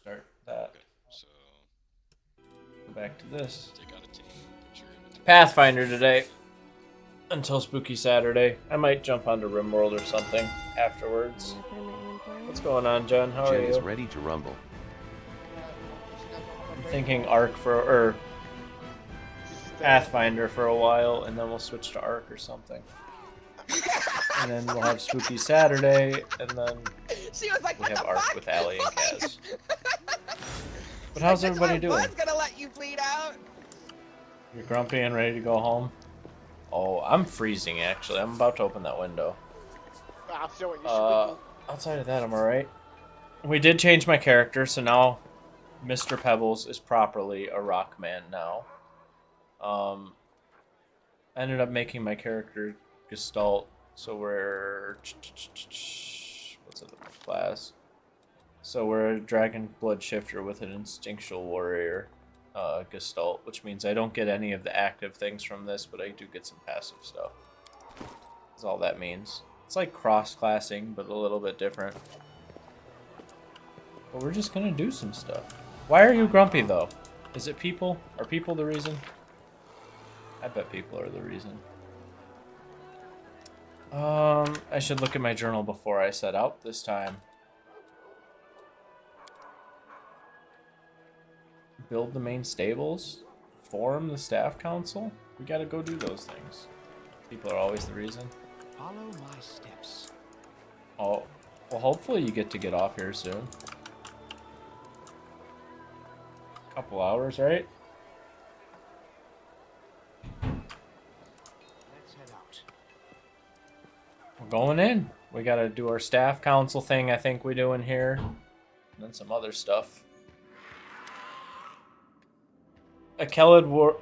Start that. Okay, so Go back to this. take out a team. Put your inventory. Pathfinder today. Until Spooky Saturday. I might jump onto RimWorld or something afterwards. What's going on, Jen? How are Jen you? is ready to rumble. I'm thinking Arc or Pathfinder for a while, and then we'll switch to Arc or something. And then we'll have Spooky Saturday, and then She was like, we what have the Arc fuck? with Allie and Kaz. But She's how's like, everybody I doing? was gonna let you bleed out. You're grumpy and ready to go home? Oh, I'm freezing actually. I'm about to open that window. I'm so you Outside of that, I'm alright. We did change my character, so now Mr. Pebbles is properly a rock man now. I ended up making my character Gestalt, so we're what's it class? So we're a dragon blood shifter with an instinctual warrior Gestalt, which means I don't get any of the active things from this, but I do get some passive stuff. That's all that means. It's like cross-classing, but a little bit different. But we're just gonna do some stuff. Why are you grumpy, though? Is it people? Are people the reason? I bet people are the reason. I should look at my journal before I set out this time. Build the main stables? Form the staff council? We gotta go do those things. People are always the reason. Follow my steps. Oh, well, hopefully you get off here soon. Couple hours, right? Let's head out. We're going in. We gotta do our staff council thing, I think we do in here. And then some other stuff. Akelid we're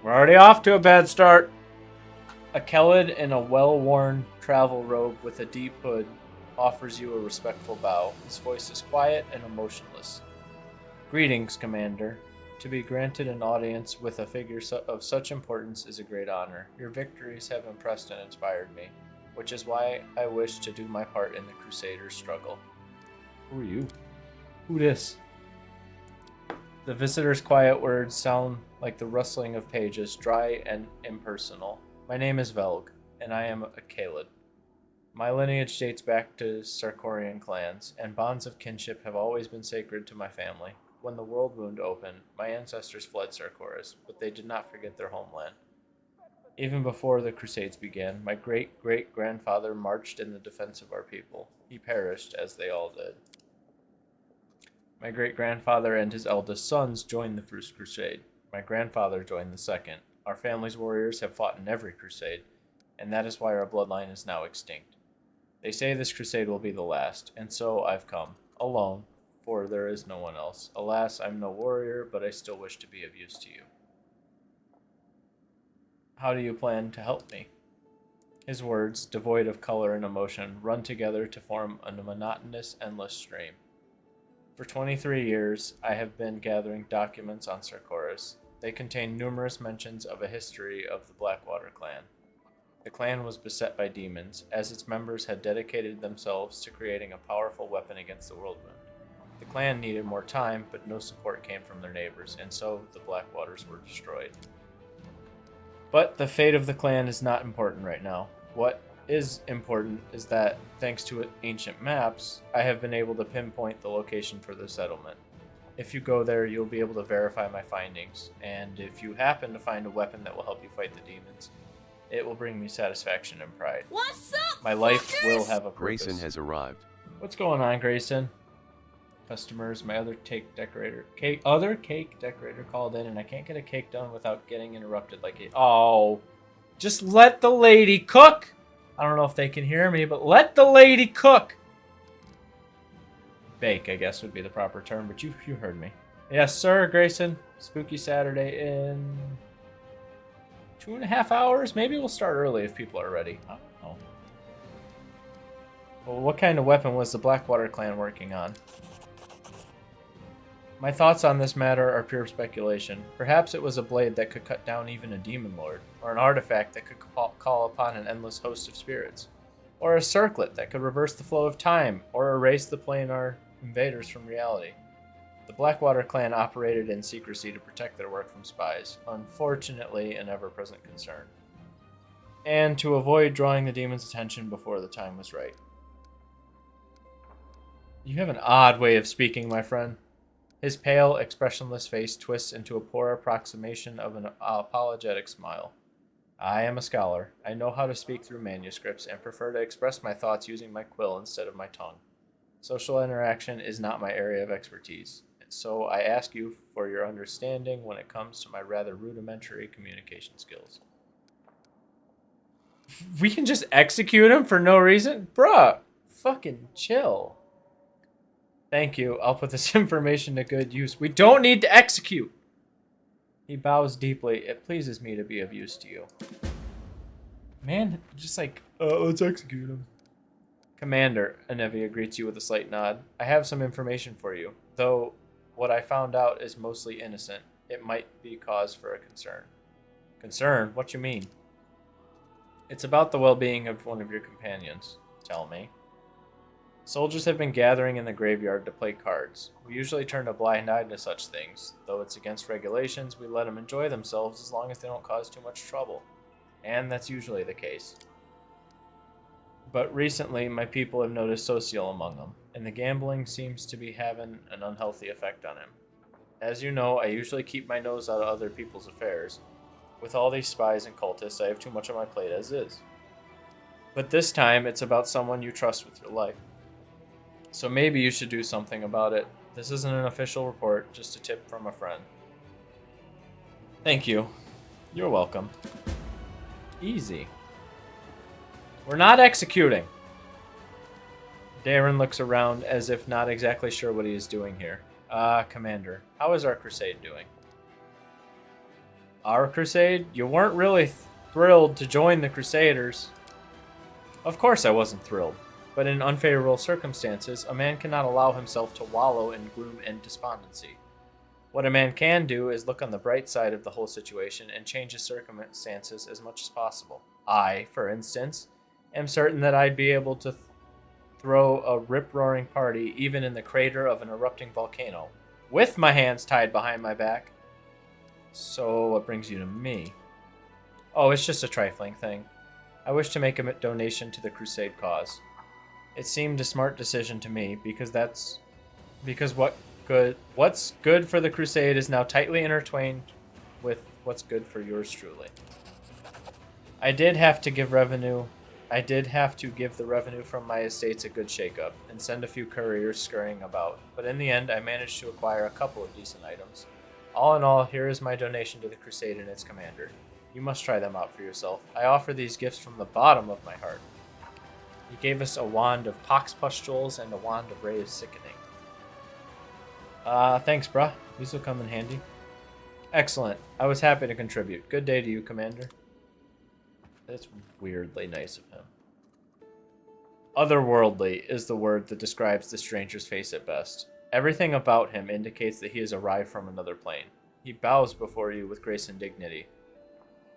already off to a bad start. Akelid in a well-worn travel robe with a deep hood offers you a respectful bow. His voice is quiet and emotionless. Greetings, Commander. To be granted an audience with a figure of such importance is a great honor. Your victories have impressed and inspired me, which is why I wish to do my part in the Crusaders' struggle. Who are you? Who this? The visitor's quiet words sound like the rustling of pages, dry and impersonal. My name is Velg, and I am a Kaled. My lineage dates back to Sarkorian clans, and bonds of kinship have always been sacred to my family. When the world wound opened, my ancestors fled Sarkoris, but they did not forget their homeland. Even before the Crusades began, my great-great-grandfather marched in the defense of our people. He perished, as they all did. My great-grandfather and his eldest sons joined the First Crusade. My grandfather joined the Second. Our family's warriors have fought in every crusade, and that is why our bloodline is now extinct. They say this crusade will be the last, and so I've come, alone, for there is no one else. Alas, I'm no warrior, but I still wish to be of use to you. How do you plan to help me? His words, devoid of color and emotion, run together to form a monotonous, endless stream. For 23 years, I have been gathering documents on Sarkoris. They contain numerous mentions of a history of the Blackwater clan. The clan was beset by demons, as its members had dedicated themselves to creating a powerful weapon against the Worldwound. The clan needed more time, but no support came from their neighbors, and so the Blackwaters were destroyed. But the fate of the clan is not important right now. What is important is that, thanks to ancient maps, I have been able to pinpoint the location for the settlement. If you go there, you'll be able to verify my findings, and if you happen to find a weapon that will help you fight the demons, it will bring me satisfaction and pride. What's up, My life fuckers? will have a purpose. Grayson has arrived. What's going on, Grayson? Customers, my other cake decorator called in, and I can't get a cake done without getting interrupted like it. Oh, just let the lady cook. I don't know if they can hear me, but let the lady cook. Bake, I guess, would be the proper term, but you heard me. Yes, sir, Grayson. Spooky Saturday in 2.5 hours. Maybe we'll start early if people are ready. I don't know. Well, what kind of weapon was the Blackwater clan working on? My thoughts on this matter are pure speculation. Perhaps it was a blade that could cut down even a demon lord, or an artifact that could call upon an endless host of spirits, or a circlet that could reverse the flow of time, or erase the planar invaders from reality. The Blackwater clan operated in secrecy to protect their work from spies, unfortunately an ever-present concern, and to avoid drawing the demon's attention before the time was right. You have an odd way of speaking, my friend. His pale, expressionless face twists into a poor approximation of an apologetic smile. I am a scholar. I know how to speak through manuscripts and prefer to express my thoughts using my quill instead of my tongue. Social interaction is not my area of expertise, and so I ask you for your understanding when it comes to my rather rudimentary communication skills. We can just execute him for no reason? Bruh, fucking chill. Thank you. I'll put this information to good use. We don't need to execute. He bows deeply. It pleases me to be of use to you. Man, just like, let's execute him. Commander, Anevia greets you with a slight nod. I have some information for you, though what I found out is mostly innocent. It might be cause for a concern. Concern? What you mean? It's about the well-being of one of your companions. Tell me. Soldiers have been gathering in the graveyard to play cards. We usually turn a blind eye to such things. Though it's against regulations, we let them enjoy themselves as long as they don't cause too much trouble. And that's usually the case. But recently, my people have noticed Social among them, and the gambling seems to be having an unhealthy effect on him. As you know, I usually keep my nose out of other people's affairs. With all these spies and cultists, I have too much on my plate as is. But this time, it's about someone you trust with your life. So maybe you should do something about it. This isn't an official report, just a tip from a friend. Thank you. You're welcome. Easy. We're not executing. Darren looks around as if not exactly sure what he is doing here. Commander, how is our crusade doing? Our crusade? You weren't really thrilled to join the Crusaders. Of course I wasn't thrilled. But in unfavorable circumstances, a man cannot allow himself to wallow in gloom and despondency. What a man can do is look on the bright side of the whole situation and change his circumstances as much as possible. I, for instance, am certain that I'd be able to throw a rip-roaring party even in the crater of an erupting volcano, with my hands tied behind my back. So what brings you to me? Oh, it's just a trifling thing. I wish to make a donation to the Crusade cause. It seemed a smart decision to me because what's good for the Crusade is now tightly intertwined with what's good for yours truly. I did have to give the revenue from my estates a good shakeup and send a few couriers scurrying about, but in the end I managed to acquire a couple of decent items. All in all, here is my donation to the Crusade and its commander. You must try them out for yourself. I offer these gifts from the bottom of my heart. He gave us a wand of pox pustules and a wand of ray of sickening. Thanks, bruh. These will come in handy. Excellent. I was happy to contribute. Good day to you, Commander. That's weirdly nice of him. Otherworldly is the word that describes the stranger's face at best. Everything about him indicates that he has arrived from another plane. He bows before you with grace and dignity.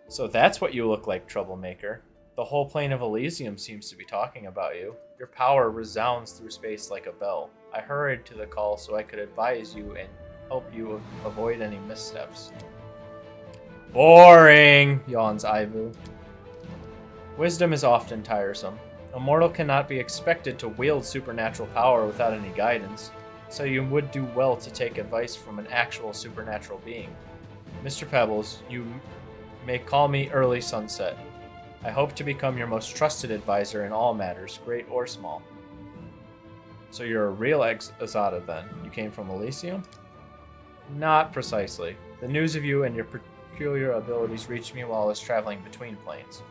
So that's what you look like, troublemaker. The whole plane of Elysium seems to be talking about you. Your power resounds through space like a bell. I hurried to the call so I could advise you and help you avoid any missteps. Boring, yawns Ivu. Wisdom is often tiresome. A mortal cannot be expected to wield supernatural power without any guidance, so you would do well to take advice from an actual supernatural being. Mr. Pebbles, you may call me Early Sunset. I hope to become your most trusted advisor in all matters, great or small. So you're a real Azada then? You came from Elysium? Not precisely. The news of you and your peculiar abilities reached me while I was traveling between planes.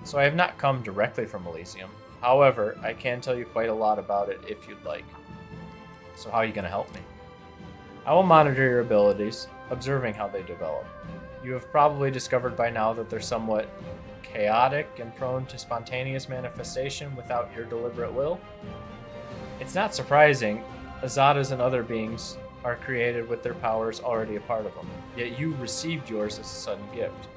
So I have not come directly from Elysium. However, I can tell you quite a lot about it if you'd like. So how are you going to help me? I will monitor your abilities, observing how they develop. You have probably discovered by now that they're somewhat chaotic and prone to spontaneous manifestation without your deliberate will. It's not surprising. Azadas and other beings are created with their powers already a part of them, yet you received yours as a sudden gift.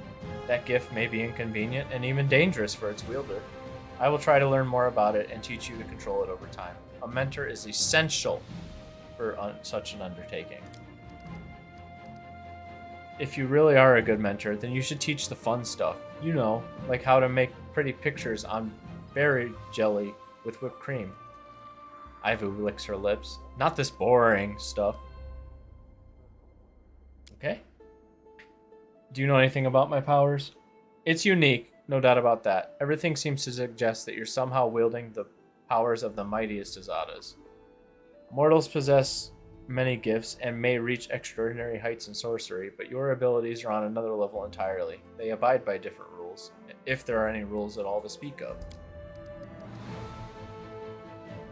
That gift may be inconvenient and even dangerous for its wielder. I will try to learn more about it and teach you to control it over time. A mentor is essential for such an undertaking. If you really are a good mentor, then you should teach the fun stuff. You know, like how to make pretty pictures on berry jelly with whipped cream. Ivu licks her lips. Not this boring stuff. Okay. Do you know anything about my powers? It's unique, no doubt about that. Everything seems to suggest that you're somehow wielding the powers of the mightiest Azadas. Mortals possess many gifts and may reach extraordinary heights in sorcery, but your abilities are on another level entirely. They abide by different rules, if there are any rules at all to speak of.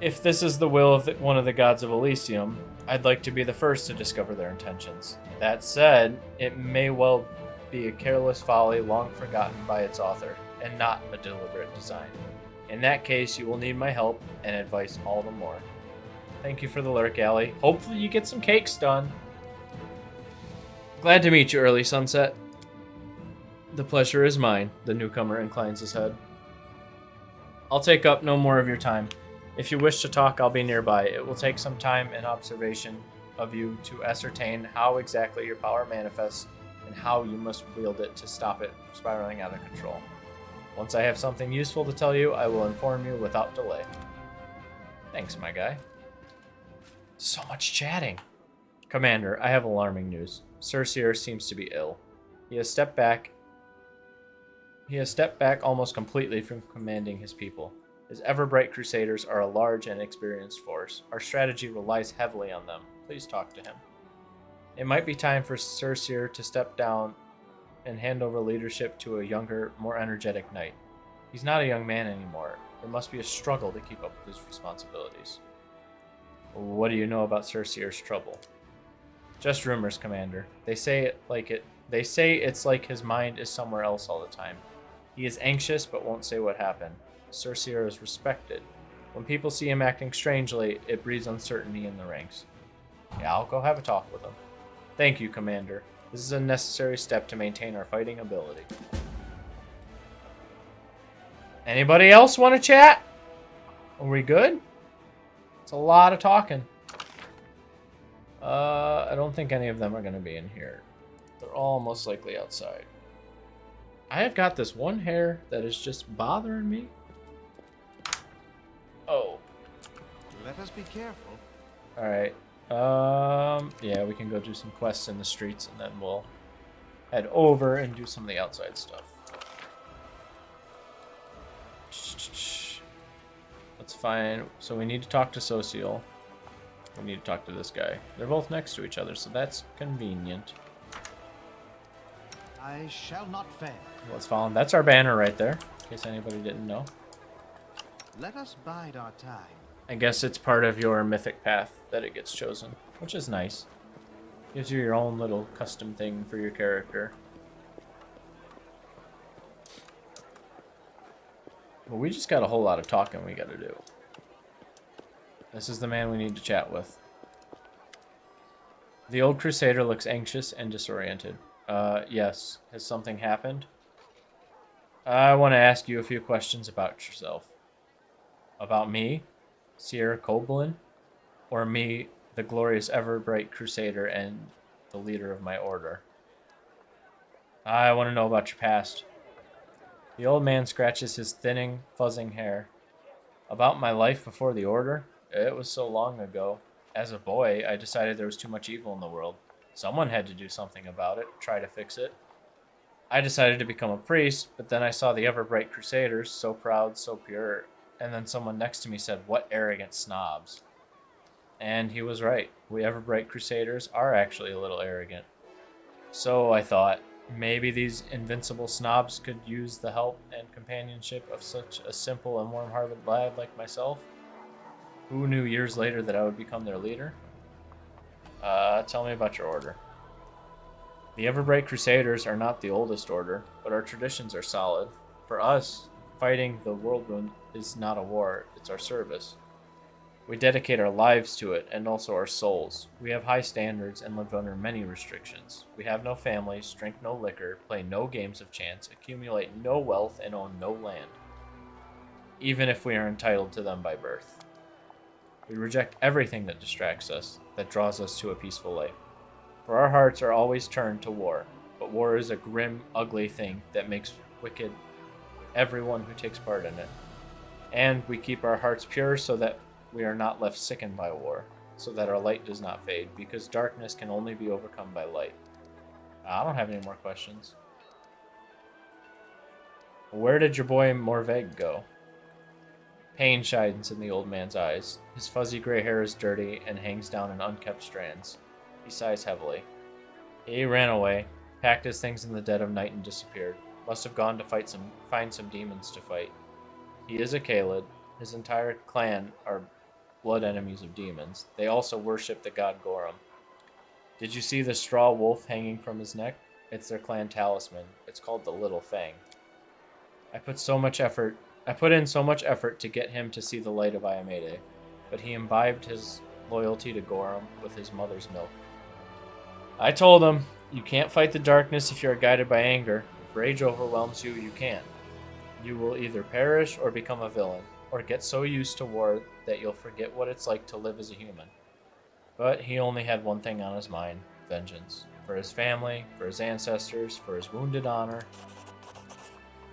If this is the will of one of the gods of Elysium, I'd like to be the first to discover their intentions. That said, it may well be a careless folly long forgotten by its author, and not a deliberate design. In that case, you will need my help and advice all the more. Thank you for the lurk, Allie. Hopefully you get some cakes done. Glad to meet you, Early Sunset. The pleasure is mine, the newcomer inclines his head. I'll take up no more of your time. If you wish to talk, I'll be nearby. It will take some time and observation of you to ascertain how exactly your power manifests and how you must wield it to stop it spiraling out of control. Once I have something useful to tell you, I will inform you without delay. Thanks, my guy. So much chatting. Commander, I have alarming news. Cercier seems to be ill. He has stepped back almost completely from commanding his people. His ever-bright Crusaders are a large and experienced force. Our strategy relies heavily on them. Please talk to him. It might be time for Cercier to step down and hand over leadership to a younger, more energetic knight. He's not a young man anymore. It must be a struggle to keep up with his responsibilities. What do you know about Cercier's trouble? Just rumors, Commander. They say it's like his mind is somewhere else all the time. He is anxious but won't say what happened. Cercier is respected. When people see him acting strangely, it breeds uncertainty in the ranks. Yeah, I'll go have a talk with him. Thank you, Commander. This is a necessary step to maintain our fighting ability. Anybody else want to chat? Are we good? It's a lot of talking. I don't think any of them are going to be in here. They're all most likely outside. I have got this one hair that is just bothering me. Oh. Let us be careful. Alright. Yeah, we can go do some quests in the streets and then we'll head over and do some of the outside stuff. That's fine. So we need to talk to Social. We need to talk to this guy. They're both next to each other, so that's convenient. I shall not fail. Let's follow him. That's our banner right there, in case anybody didn't know. Let us bide our time. I guess it's part of your mythic path that it gets chosen, which is nice. Gives you your own little custom thing for your character. Well, we just got a whole lot of talking we got to do. This is the man we need to chat with. The old Crusader looks anxious and disoriented. Yes. Has something happened? I want to ask you a few questions about yourself. About me, Sierra Coblin, or me, the glorious ever-bright Crusader and the leader of my order? I want to know about your past. The old man scratches his thinning, fuzzing hair. About my life before the order? It was so long ago. As a boy, I decided there was too much evil in the world. Someone had to do something about it, try to fix it. I decided to become a priest, but then I saw the ever-bright Crusaders, so proud, so pure, and then someone next to me said, "What arrogant snobs." And he was right. We ever-bright Crusaders are actually a little arrogant. So I thought, maybe these invincible snobs could use the help and companionship of such a simple and warm-hearted lad like myself. Who knew years later that I would become their leader? Tell me about your order. The Everbright Crusaders are not the oldest order, but our traditions are solid. For us, fighting the Whirlwind is not a war, it's our service. We dedicate our lives to it, and also our souls. We have high standards and live under many restrictions. We have no families, drink no liquor, play no games of chance, accumulate no wealth, and own no land, even if we are entitled to them by birth. We reject everything that distracts us. that draws us to a peaceful life. For our hearts are always turned to war, but war is a grim, ugly thing that makes wicked everyone who takes part in it. And we keep our hearts pure so that we are not left sickened by war, so that our light does not fade, because darkness can only be overcome by light. I don't have any more questions. Where did your boy Morveg go? Pain shines in the old man's eyes. His fuzzy gray hair is dirty and hangs down in unkept strands. He sighs heavily. He ran away, packed his things in the dead of night and disappeared. Must have gone to find some demons to fight. He is a Kaled. His entire clan are blood enemies of demons. They also worship the god Gorum. Did you see the straw wolf hanging from his neck? It's their clan talisman. It's called the Little Fang. I put in so much effort to get him to see the light of Iamede, but he imbibed his loyalty to Gorum with his mother's milk. I told him, you can't fight the darkness if you are guided by anger. If rage overwhelms you, you can't. You will either perish or become a villain, or get so used to war that you'll forget what it's like to live as a human. But he only had one thing on his mind, vengeance. For his family, for his ancestors, for his wounded honor.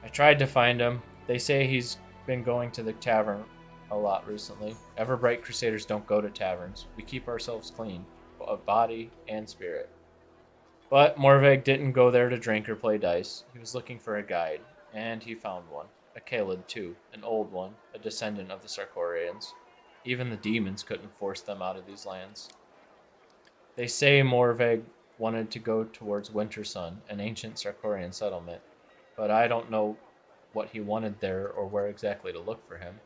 I tried to find him. They say he's been going to the tavern a lot recently. Everbright Crusaders don't go to taverns. We keep ourselves clean, of body and spirit. But Morveg didn't go there to drink or play dice. He was looking for a guide, and he found one. A Kaled, too. An old one, a descendant of the Sarkorians. Even the demons couldn't force them out of these lands. They say Morveg wanted to go towards Wintersun, an ancient Sarkorian settlement, but I don't know what he wanted there or where exactly to look for him.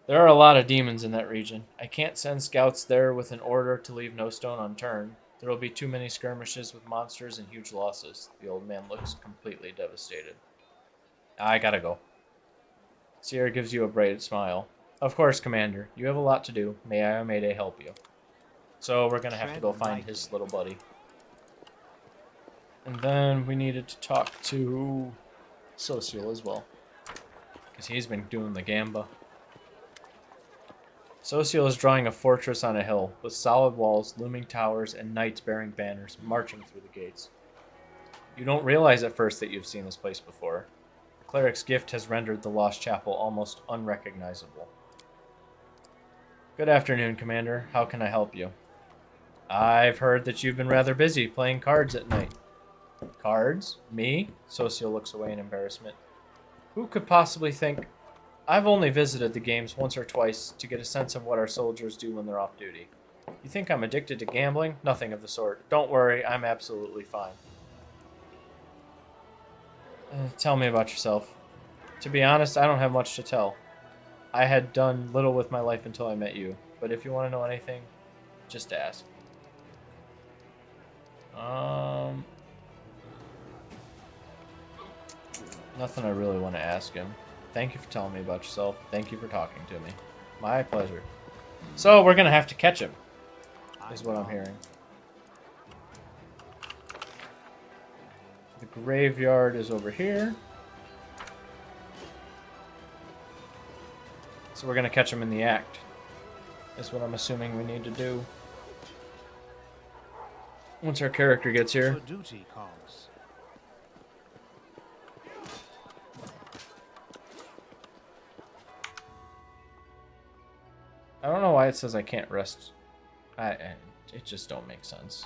There are a lot of demons in that region. I can't send scouts there with an order to leave no stone unturned. There will be too many skirmishes with monsters and huge losses. The old man looks completely devastated. I gotta go. Sierra gives you a bright smile. Of course, Commander. You have a lot to do. May Iamede help you. So we're gonna have to go find his little buddy. And then we needed to talk to Social as well, because he's been doing the gamba. Social is drawing a fortress on a hill, with solid walls, looming towers, and knights bearing banners marching through the gates. You don't realize at first that you've seen this place before. The cleric's gift has rendered the lost chapel almost unrecognizable. Good afternoon, Commander. How can I help you? I've heard that you've been rather busy playing cards at night. Cards? Me? Social looks away in embarrassment. Who could possibly think... I've only visited the games once or twice to get a sense of what our soldiers do when they're off duty. You think I'm addicted to gambling? Nothing of the sort. Don't worry, I'm absolutely fine. Tell me about yourself. To be honest, I don't have much to tell. I had done little with my life until I met you, but if you want to know anything, just ask. Nothing I really want to ask him. Thank you for telling me about yourself. Thank you for talking to me. My pleasure. So we're going to have to catch him, is what I'm hearing. The graveyard is over here. So we're going to catch him in the act, is what I'm assuming we need to do. Once our character gets here. So duty calls. I don't know why it says I can't rest. It just don't make sense.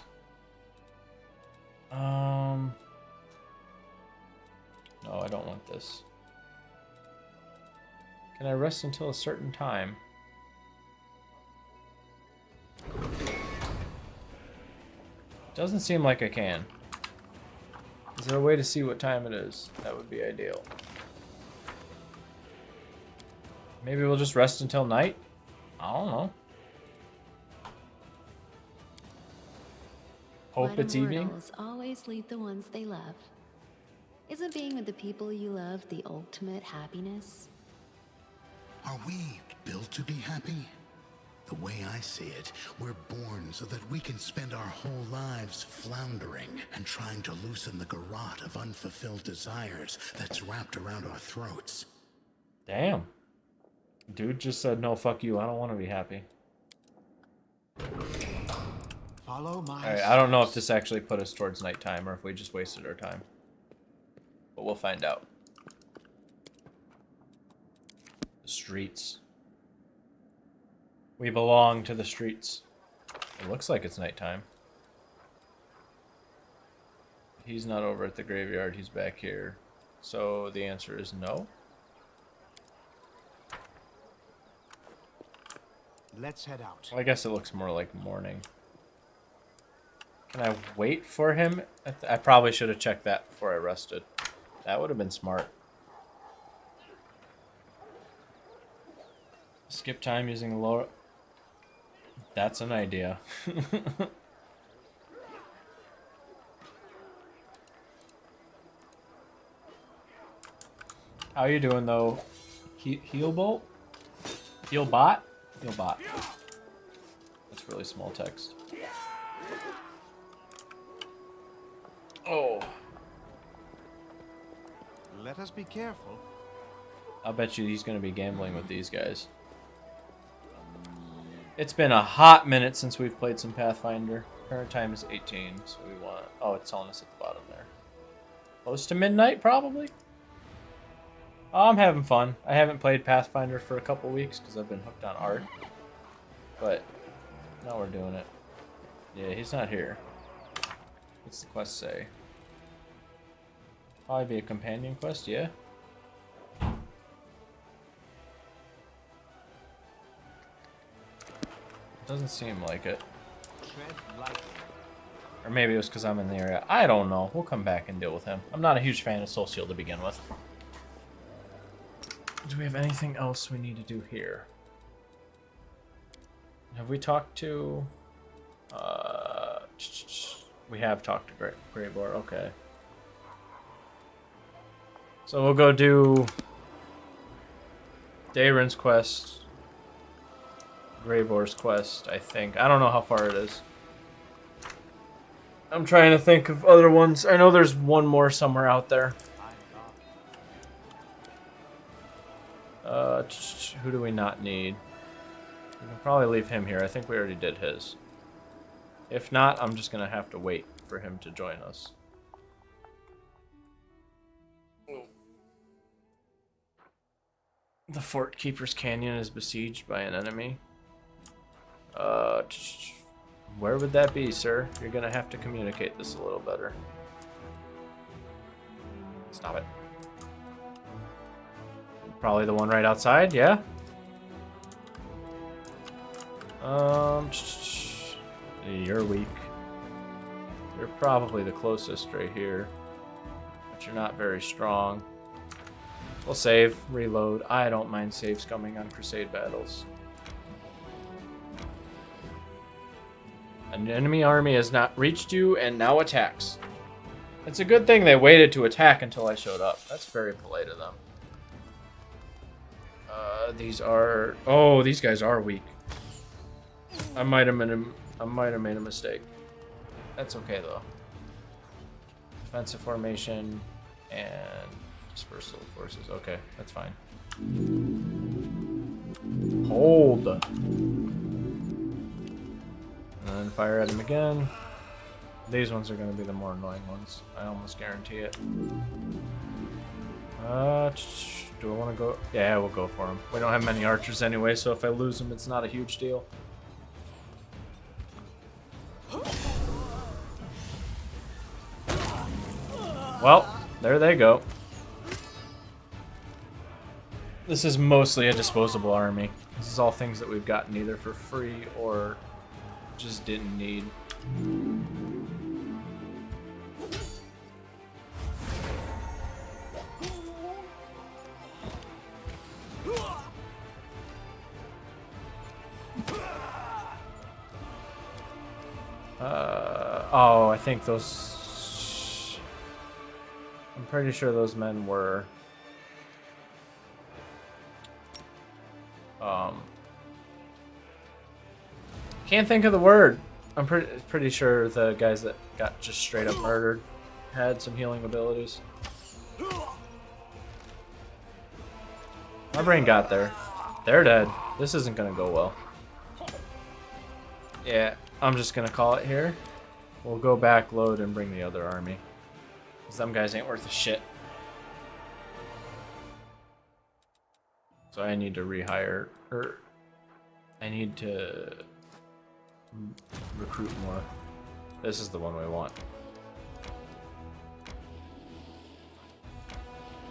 No, I don't want this. Can I rest until a certain time? Doesn't seem like I can. Is there a way to see what time it is? That would be ideal. Maybe we'll just rest until night? I don't know. Hope it's evening. Immortals always leave the ones they love. Isn't being with the people you love the ultimate happiness? Are we built to be happy? The way I see it, we're born so that we can spend our whole lives floundering and trying to loosen the garrote of unfulfilled desires that's wrapped around our throats. Damn. Dude just said, no, fuck you, I don't want to be happy. Follow my Alright, I don't know if steps. this actually put us towards nighttime or if we just wasted our time. But we'll find out. The streets. We belong to the streets. It looks like it's nighttime. He's not over at the graveyard, he's back here. So the answer is no. Let's head out. Well, I guess it looks more like morning. Can I wait for him? I probably should have checked that before I rested. That would have been smart. Skip time using the lower... That's an idea. How you doing, though? Heal bolt? Heal bot? Heal bot. That's really small text. Oh. Let us be careful. I'll bet you he's going to be gambling with these guys. It's been a hot minute since we've played some Pathfinder. Current time is 18, so we want... Oh, it's telling us at the bottom there. Close to midnight, probably? Oh, I'm having fun. I haven't played Pathfinder for a couple weeks because I've been hooked on art. But now we're doing it. Yeah, he's not here. What's the quest say? Probably be a companion quest, yeah? Doesn't seem like it. Tread lightly. Or maybe it was because I'm in the area. I don't know. We'll come back and deal with him. I'm not a huge fan of Soul Seal to begin with. Do we have anything else we need to do here? Have we talked to... we have talked to Greyboar. Okay. So we'll go do... Dayron's quest. Greyboar's quest, I think. I don't know how far it is. I'm trying to think of other ones. I know there's one more somewhere out there. Who do we not need? We can probably leave him here. I think we already did his. If not, I'm just going to have to wait for him to join us. The Fort Keeper's Canyon is besieged by an enemy. Where would that be, sir? You're going to have to communicate this a little better. Stop it. Probably the one right outside, yeah? You're weak. You're probably the closest right here. But you're not very strong. We'll save, reload. I don't mind saves coming on Crusade battles. An enemy army has not reached you and now attacks. It's a good thing they waited to attack until I showed up. That's very polite of them. These are... Oh, these guys are weak. I might have made a mistake. That's okay, though. Defensive formation and dispersal of forces. Okay, that's fine. Hold. And then fire at him again. These ones are going to be the more annoying ones. I almost guarantee it. Do I want to go? Yeah, we'll go for him. We don't have many archers anyway, so if I lose him, it's not a huge deal. Well, there they go. This is mostly a disposable army. This is all things that we've gotten either for free or just didn't need. Oh, I think those... I'm pretty sure those men were... Can't think of the word. I'm pretty sure the guys that got just straight up murdered had some healing abilities. My brain got there. They're dead. This isn't gonna go well. Yeah, I'm just gonna call it here. We'll go back, load, and bring the other army. Because them guys ain't worth a shit. So I need to rehire, or I need to recruit more. This is the one we want.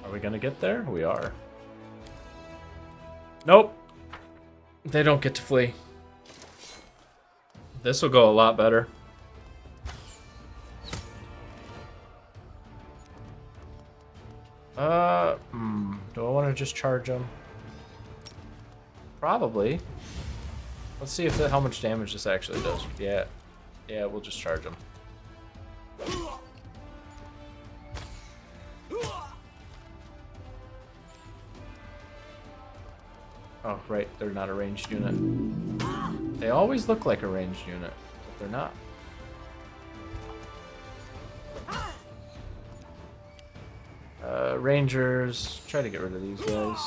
Are we gonna get there? We are. Nope. They don't get to flee. This will go a lot better. Do I want to just charge them? Probably. Let's see if how much damage this actually does. Yeah, we'll just charge them. Oh, right, they're not a ranged unit. They always look like a ranged unit, but they're not. Rangers, try to get rid of these guys.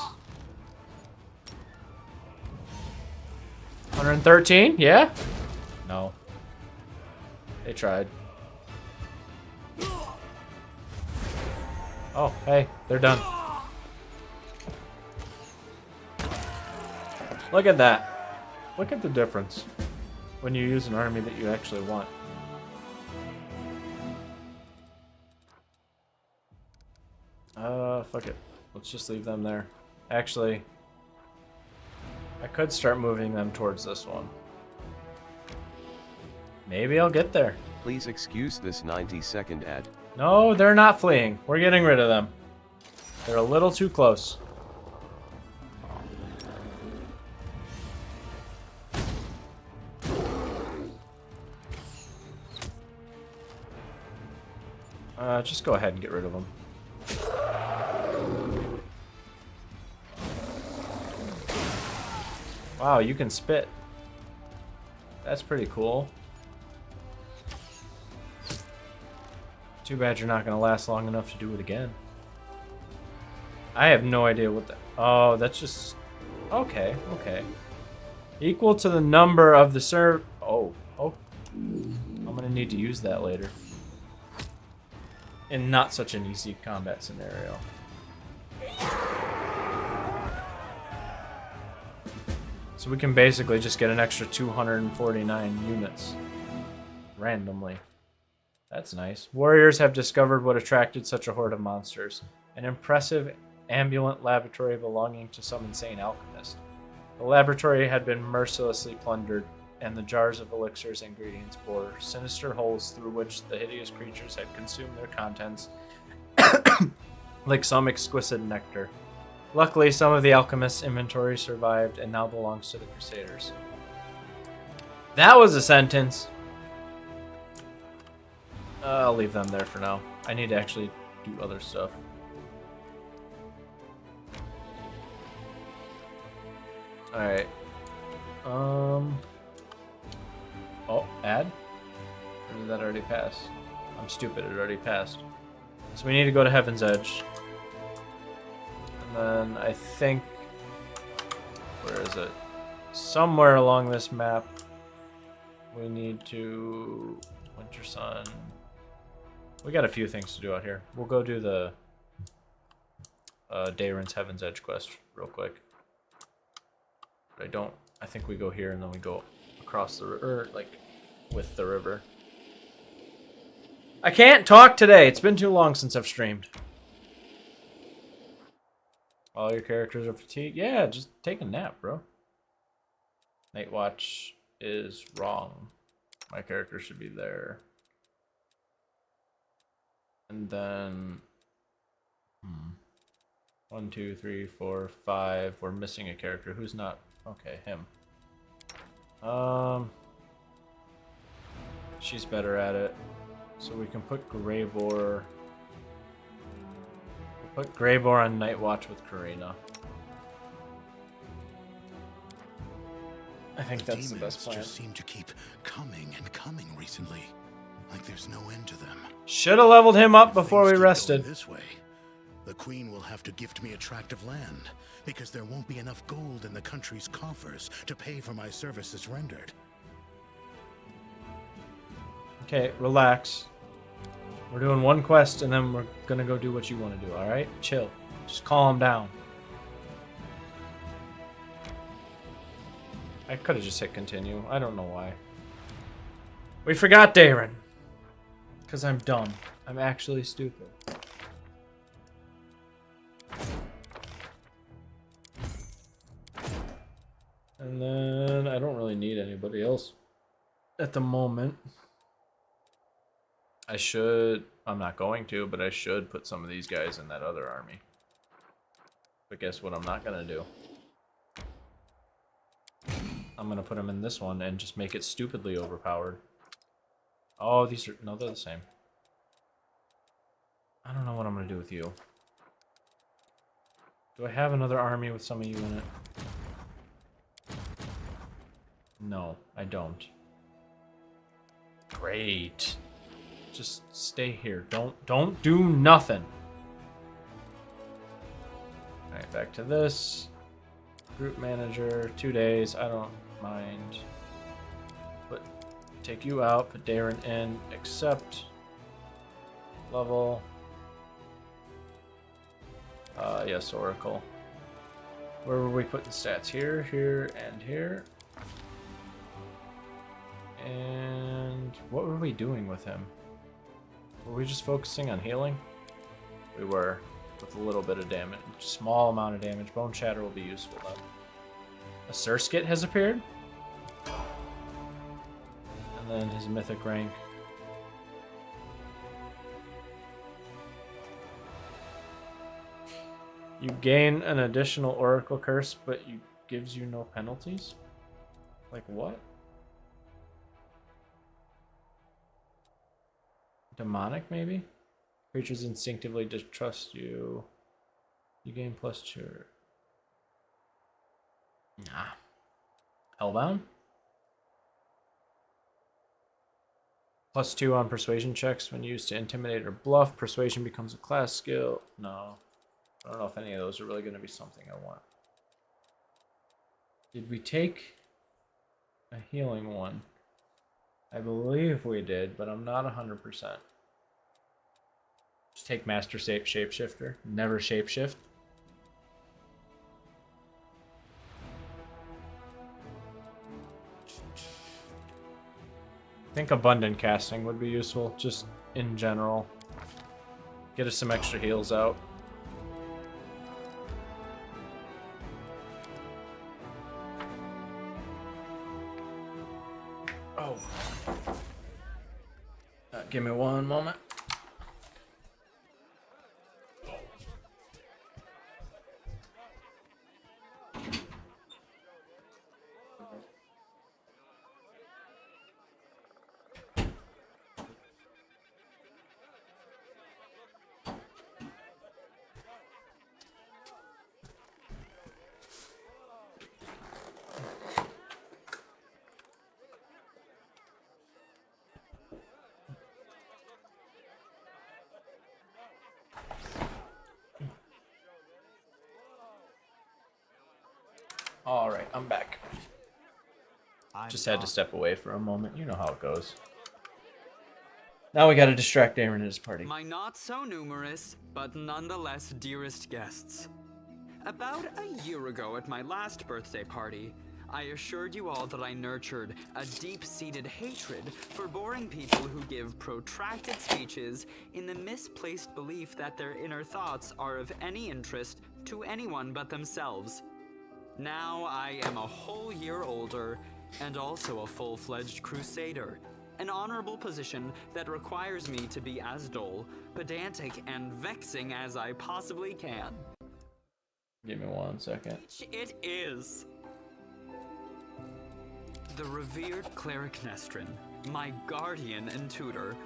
113? Yeah? No. They tried. Oh, hey, they're done. Look at that. Look at the difference when you use an army that you actually want. Fuck it. Let's just leave them there. Actually, I could start moving them towards this one. Maybe I'll get there. Please excuse this 90-second ad. No, they're not fleeing. We're getting rid of them. They're a little too close. Just go ahead and get rid of them. Wow, you can spit. That's pretty cool. Too bad you're not going to last long enough to do it again. I have no idea what the... Oh, that's just... Okay, okay. Equal to the number of the serve... Oh. I'm going to need to use that later. In not such an easy combat scenario. So we can basically just get an extra 249 units. Randomly. That's nice. Warriors have discovered what attracted such a horde of monsters. An impressive ambulant laboratory belonging to some insane alchemist. The laboratory had been mercilessly plundered, and the jars of elixirs and ingredients bore sinister holes through which the hideous creatures had consumed their contents like some exquisite nectar. Luckily, some of the alchemist's inventory survived and now belongs to the Crusaders. That was a sentence. I'll leave them there for now. I need to actually do other stuff. Alright. Oh, add? Or did that already pass? I'm stupid, it already passed. So we need to go to Heaven's Edge. And then I think... Where is it? Somewhere along this map, we need to... Winter Sun... We got a few things to do out here. We'll go do the Dayron's Heaven's Edge quest real quick. But I think we go here and then we go across the river, like with the river. I can't talk today. It's been too long since I've streamed. All your characters are fatigued? Yeah, just take a nap, bro. Night Watch is wrong. My character should be there. And then... 1, 2, 3, 4, 5. We're missing a character. Who's not... Okay, him. She's better at it. So we can put Greybore... We'll put Greybore on Night Watch with Karina. I think that's the best plan. Just seem to keep coming and coming recently. Like there's no end to them. Should have leveled him up before we Things keep rested. going this way, the Queen will have to gift me a tract of land, because there won't be enough gold in the country's coffers to pay for my services rendered. Okay, relax. We're doing one quest and then we're gonna go do what you want to do, alright? Chill. Just calm down. I could have just hit continue. I don't know why. We forgot Darren. Because I'm dumb. I'm actually stupid. And then I don't really need anybody else at the moment. I'm not going to, but I should put some of these guys in that other army. But guess what I'm not going to do? I'm going to put them in this one and just make it stupidly overpowered. Oh, no, they're the same. I don't know what I'm going to do with you. Do I have another army with some of you in it? No, I don't. Great. Just stay here. Don't do nothing. Alright, back to this. Group manager, 2 days. I don't mind. Take you out, put Darren in, accept. Level. Yes, Oracle. Where were we putting stats? Here, here, and here. And what were we doing with him? Were we just focusing on healing? We were, with a little bit of damage. Small amount of damage. Bone Shatter will be useful though. A Surskit has appeared. And then his mythic rank. You gain an additional Oracle Curse, but it gives you no penalties? Like what? Demonic, maybe? Creatures instinctively distrust you. You gain +2. Nah. Hellbound? +2 on persuasion checks when used to intimidate or bluff. Persuasion becomes a class skill. No. I don't know if any of those are really going to be something I want. Did we take a healing one? I believe we did, but I'm not 100%. Just take Master Shapeshifter. Never shapeshift. I think Abundant Casting would be useful, just in general. Get us some extra heals out. Oh. Give me one moment. Alright, I'm back. Just had to step away for a moment. You know how it goes. Now we gotta distract Aaron and his party. My not so numerous, but nonetheless dearest guests. About a year ago at my last birthday party, I assured you all that I nurtured a deep-seated hatred for boring people who give protracted speeches in the misplaced belief that their inner thoughts are of any interest to anyone but themselves. Now I am a whole year older and also a full-fledged crusader, an honorable position that requires me to be as dull, pedantic, and vexing as I possibly can. Give me 1 second. Which it is. The revered cleric Nestrin, my guardian and tutor,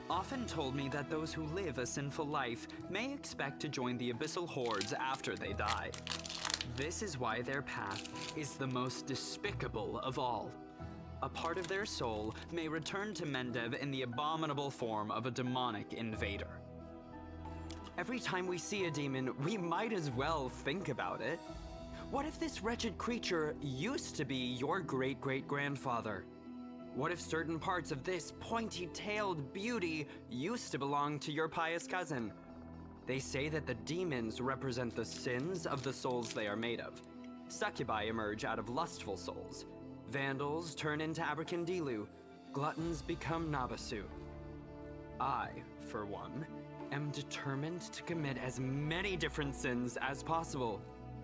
often told me that those who live a sinful life may expect to join the abyssal hordes after they die. This is why their path is the most despicable of all. A part of their soul may return to Mendev in the abominable form of a demonic invader. Every time we see a demon, we might as well think about it. What if this wretched creature used to be your great-great-grandfather? What if certain parts of this pointy-tailed beauty used to belong to your pious cousin? They say that the demons represent the sins of the souls they are made of. Succubi emerge out of lustful souls. Vandals turn into Abracandilu. Gluttons become Nabasu. I, for one, am determined to commit as many different sins as possible,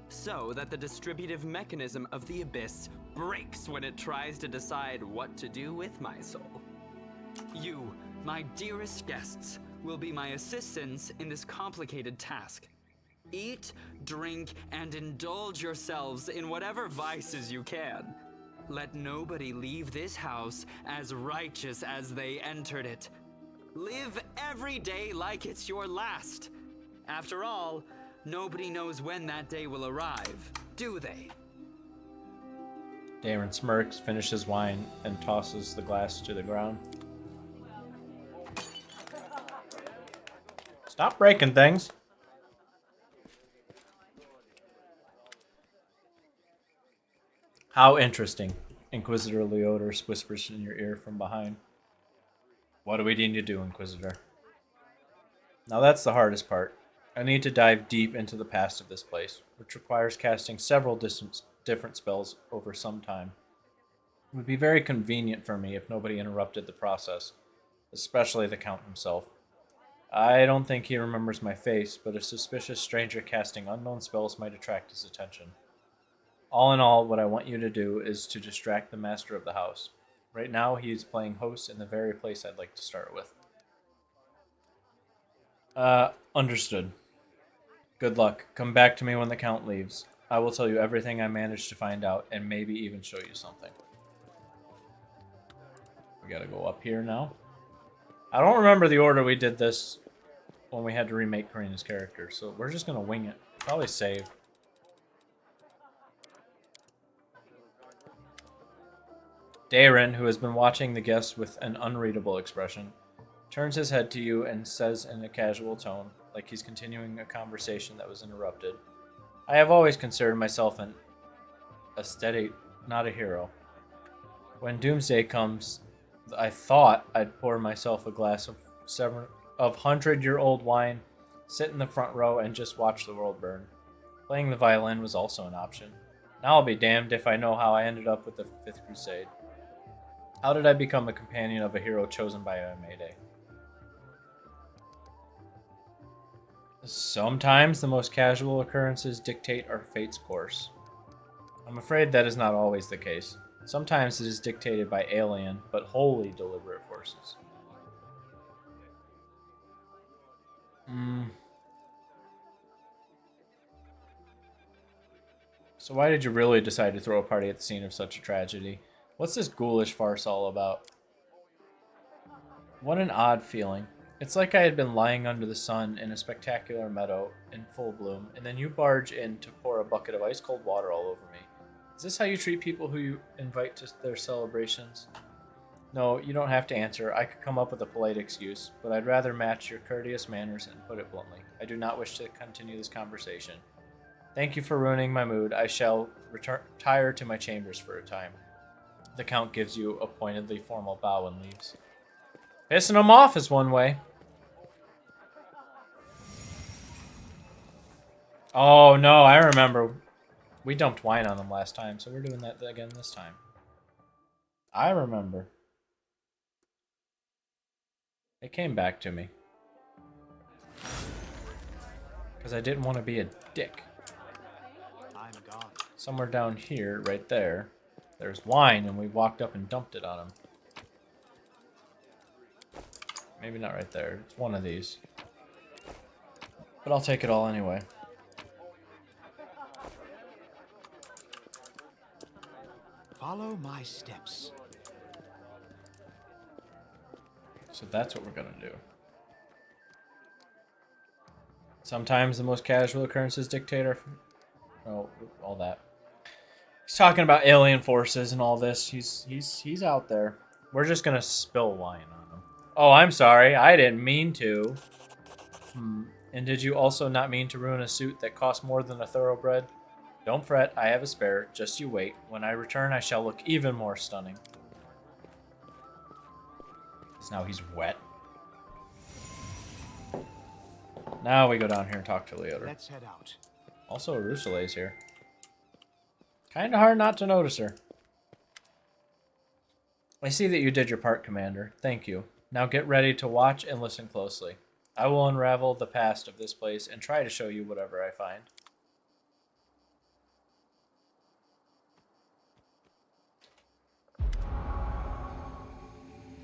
so that the distributive mechanism of the abyss breaks when it tries to decide what to do with my soul. You, my dearest guests, will be my assistants in this complicated task. Eat, drink, and indulge yourselves in whatever vices you can. Let nobody leave this house as righteous as they entered it. Live every day like it's your last. After all, nobody knows when that day will arrive, do they? Darren smirks, finishes wine, and tosses the glass to the ground. Stop breaking things. How interesting, Inquisitor Leodis whispers in your ear from behind. What do we need to do, Inquisitor? Now that's the hardest part. I need to dive deep into the past of this place, which requires casting several different spells over some time. It would be very convenient for me if nobody interrupted the process, especially the Count himself. I don't think he remembers my face, but a suspicious stranger casting unknown spells might attract his attention. All in all, what I want you to do is to distract the master of the house. Right now, he is playing host in the very place I'd like to start with. Understood. Good luck. Come back to me when the Count leaves. I will tell you everything I managed to find out, and maybe even show you something. We gotta go up here now. I don't remember the order we did this when we had to remake Karina's character, so we're just gonna wing it. Probably save. Darren, who has been watching the guests with an unreadable expression, turns his head to you and says in a casual tone, like he's continuing a conversation that was interrupted, I have always considered myself an aesthete, not a hero. When doomsday comes, I thought I'd pour myself a glass of 100-year-old wine, sit in the front row, and just watch the world burn. Playing the violin was also an option. Now I'll be damned if I know how I ended up with the Fifth Crusade. How did I become a companion of a hero chosen by a Mayday? Sometimes the most casual occurrences dictate our fate's course. I'm afraid that is not always the case. Sometimes it is dictated by alien, but wholly deliberate forces. So why did you really decide to throw a party at the scene of such a tragedy? What's this ghoulish farce all about? What an odd feeling. It's like I had been lying under the sun in a spectacular meadow in full bloom, and then you barge in to pour a bucket of ice-cold water all over me. Is this how you treat people who you invite to their celebrations? No, you don't have to answer. I could come up with a polite excuse, but I'd rather match your courteous manners and put it bluntly. I do not wish to continue this conversation. Thank you for ruining my mood. I shall retire to my chambers for a time. The Count gives you a pointedly formal bow and leaves. Pissing him off is one way. Oh no, I remember. We dumped wine on them last time, so we're doing that again this time. I remember. It came back to me. Because I didn't want to be a dick. I'm gone. Somewhere down here, right there, there's wine, and we walked up and dumped it on him. Maybe not right there. It's one of these. But I'll take it all anyway. Follow my steps. So that's what we're gonna do. Sometimes the most casual occurrences dictate our... Oh, all that. He's talking about alien forces and all this. He's out there. We're just gonna spill wine on him. Oh, I'm sorry. I didn't mean to. And did you also not mean to ruin a suit that cost more than a thoroughbred? Don't fret, I have a spare. Just you wait. When I return, I shall look even more stunning. So now he's wet. Now we go down here and talk to Leoder. Let's head out. Also, Rusale's here. Kinda hard not to notice her. I see that you did your part, Commander. Thank you. Now get ready to watch and listen closely. I will unravel the past of this place and try to show you whatever I find.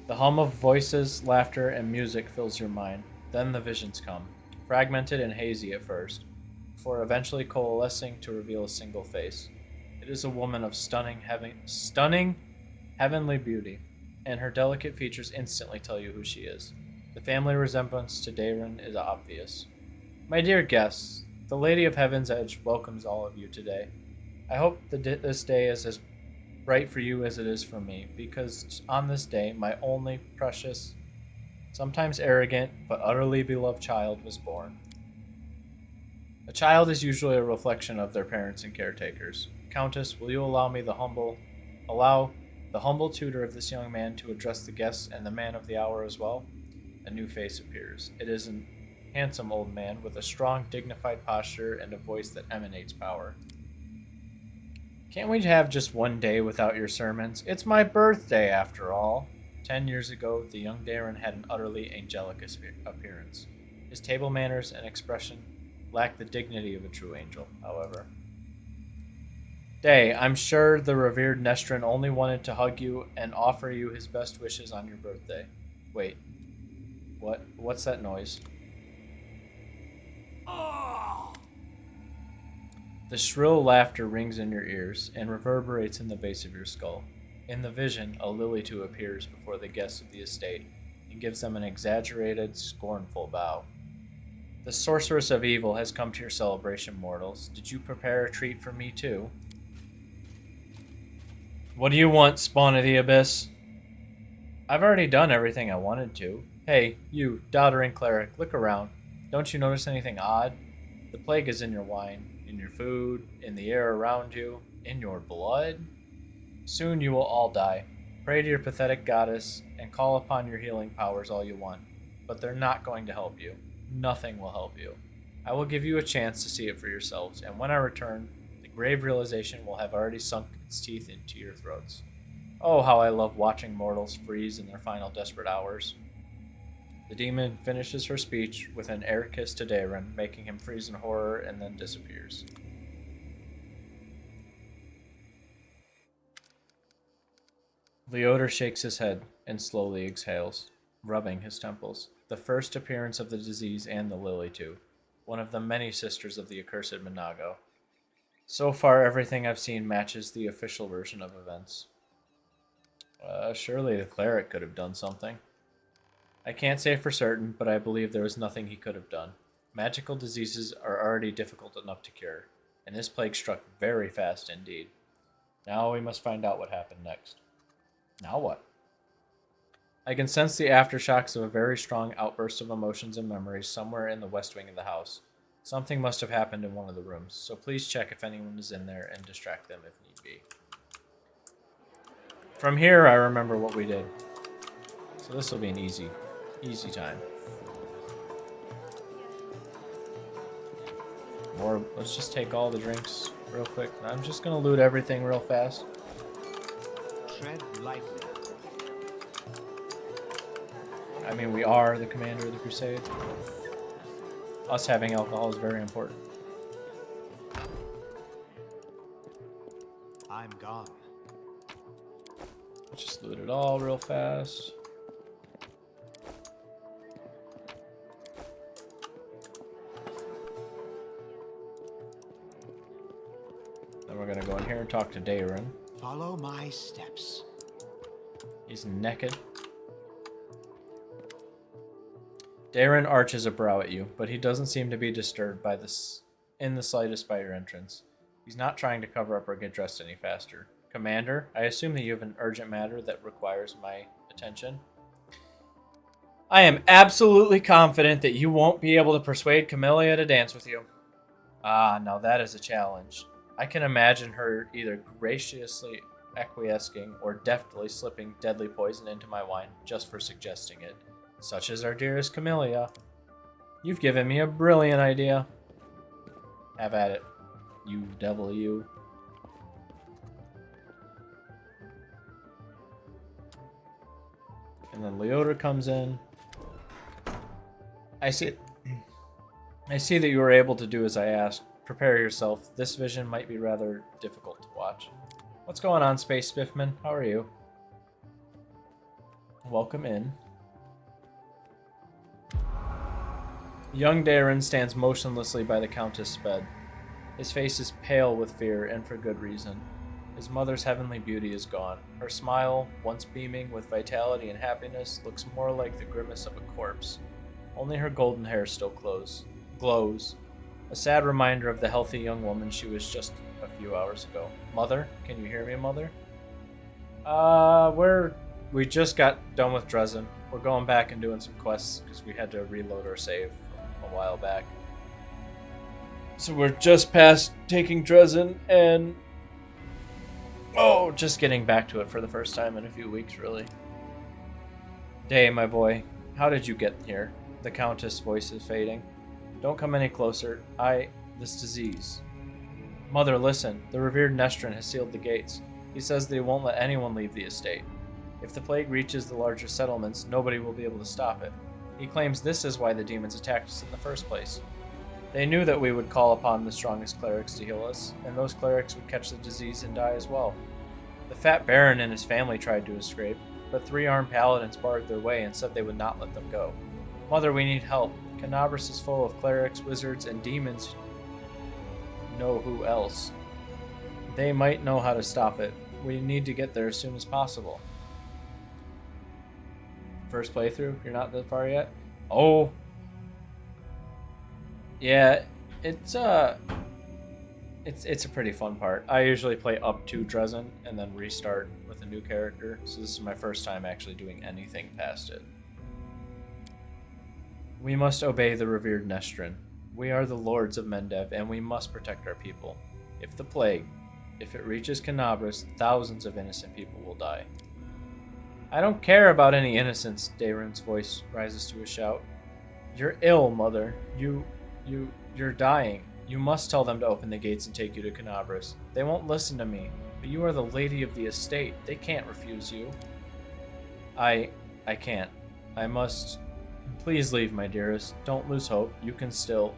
The hum of voices, laughter, and music fills your mind. Then the visions come, fragmented and hazy at first, before eventually coalescing to reveal a single face. It is a woman of stunning, heavenly beauty, and her delicate features instantly tell you who she is. The family resemblance to Dayron is obvious. My dear guests, the Lady of Heaven's Edge welcomes all of you today. I hope this day is as bright for you as it is for me, because on this day, my only precious, sometimes arrogant, but utterly beloved child was born. A child is usually a reflection of their parents and caretakers. Countess, will you allow the humble tutor of this young man to address the guests and the man of the hour as well? A new face appears. It is a handsome old man with a strong, dignified posture and a voice that emanates power. Can't we have just one day without your sermons? It's my birthday, after all. 10 years ago, the young Darren had an utterly angelic appearance. His table manners and expression lacked the dignity of a true angel, however. Day, I'm sure the revered Nestrin only wanted to hug you and offer you his best wishes on your birthday. Wait. What's that noise? The shrill laughter rings in your ears and reverberates in the base of your skull. In the vision, a Lily-2 appears before the guests of the estate and gives them an exaggerated, scornful bow. The sorceress of evil has come to your celebration, mortals. Did you prepare a treat for me too? What do you want, spawn of the abyss? I've already done everything I wanted to. Hey, you, doddering cleric, look around. Don't you notice anything odd? The plague is in your wine, in your food, in the air around you, in your blood. Soon you will all die. Pray to your pathetic goddess and call upon your healing powers all you want, but they're not going to help you. Nothing will help you. I will give you a chance to see it for yourselves, and when I return, the grave realization will have already sunk its teeth into your throats. Oh, how I love watching mortals freeze in their final desperate hours. The demon finishes her speech with an air kiss to Dayron, making him freeze in horror and then disappears. Leoder shakes his head and slowly exhales, rubbing his temples. The first appearance of the disease and the Lily-2, one of the many sisters of the accursed Minago. So far, everything I've seen matches the official version of events. Surely the cleric could have done something. I can't say for certain, but I believe there was nothing he could have done. Magical diseases are already difficult enough to cure, and this plague struck very fast indeed. Now we must find out what happened next. Now what? I can sense the aftershocks of a very strong outburst of emotions and memories somewhere in the west wing of the house. Something must have happened in one of the rooms, so please check if anyone is in there and distract them if need be. From here, I remember what we did. So this will be an easy time. Or let's just take all the drinks real quick. I'm just gonna loot everything real fast. Tread lightly. I mean, we are the commander of the crusade. Us having alcohol is very important. I'm gone. Let's just loot it all real fast. Then we're gonna go in here and talk to Dayron. Follow my steps. He's naked. Dayron arches a brow at you, but he doesn't seem to be disturbed by this in the slightest by your entrance. He's not trying to cover up or get dressed any faster. Commander, I assume that you have an urgent matter that requires my attention. I am absolutely confident that you won't be able to persuade Camellia to dance with you. Ah, now that is a challenge. I can imagine her either graciously acquiescing or deftly slipping deadly poison into my wine just for suggesting it, such as our dearest Camellia. You've given me a brilliant idea. Have at it, you devil, you. And then Leota comes in. I see that you were able to do as I asked. Prepare yourself. This vision might be rather difficult to watch. What's going on, Space Spiffman? How are you? Welcome in. Young Darren stands motionlessly by the Countess' bed. His face is pale with fear, and for good reason. His mother's heavenly beauty is gone. Her smile, once beaming with vitality and happiness, looks more like the grimace of a corpse. Only her golden hair still glows. A sad reminder of the healthy young woman she was just a few hours ago. Mother? Can you hear me, Mother? We just got done with Dresden. We're going back and doing some quests because we had to reload our save from a while back. So we're just past taking Dresden and... Oh, just getting back to it for the first time in a few weeks, really. Day, my boy. How did you get here? The Countess' voice is fading. Don't come any closer. This disease. Mother, listen. The revered Nestrin has sealed the gates. He says that he won't let anyone leave the estate. If the plague reaches the larger settlements, nobody will be able to stop it. He claims this is why the demons attacked us in the first place. They knew that we would call upon the strongest clerics to heal us, and those clerics would catch the disease and die as well. The fat baron and his family tried to escape, but 3 armed paladins barred their way and said they would not let them go. Mother, we need help. Canabras is full of clerics, wizards, and demons. Know who else? They might know how to stop it. We need to get there as soon as possible. First playthrough? You're not that far yet? Oh. Yeah, it's a pretty fun part. I usually play up to Dresden and then restart with a new character, so this is my first time actually doing anything past it. We must obey the revered Nestrin. We are the lords of Mendev, and we must protect our people. If it reaches Canabras, thousands of innocent people will die. I don't care about any innocence, Darren's voice rises to a shout. You're ill, Mother. You're dying. You must tell them to open the gates and take you to Canabras. They won't listen to me, but you are the lady of the estate. They can't refuse you. I can't. I must... Please leave, my dearest. Don't lose hope. You can still...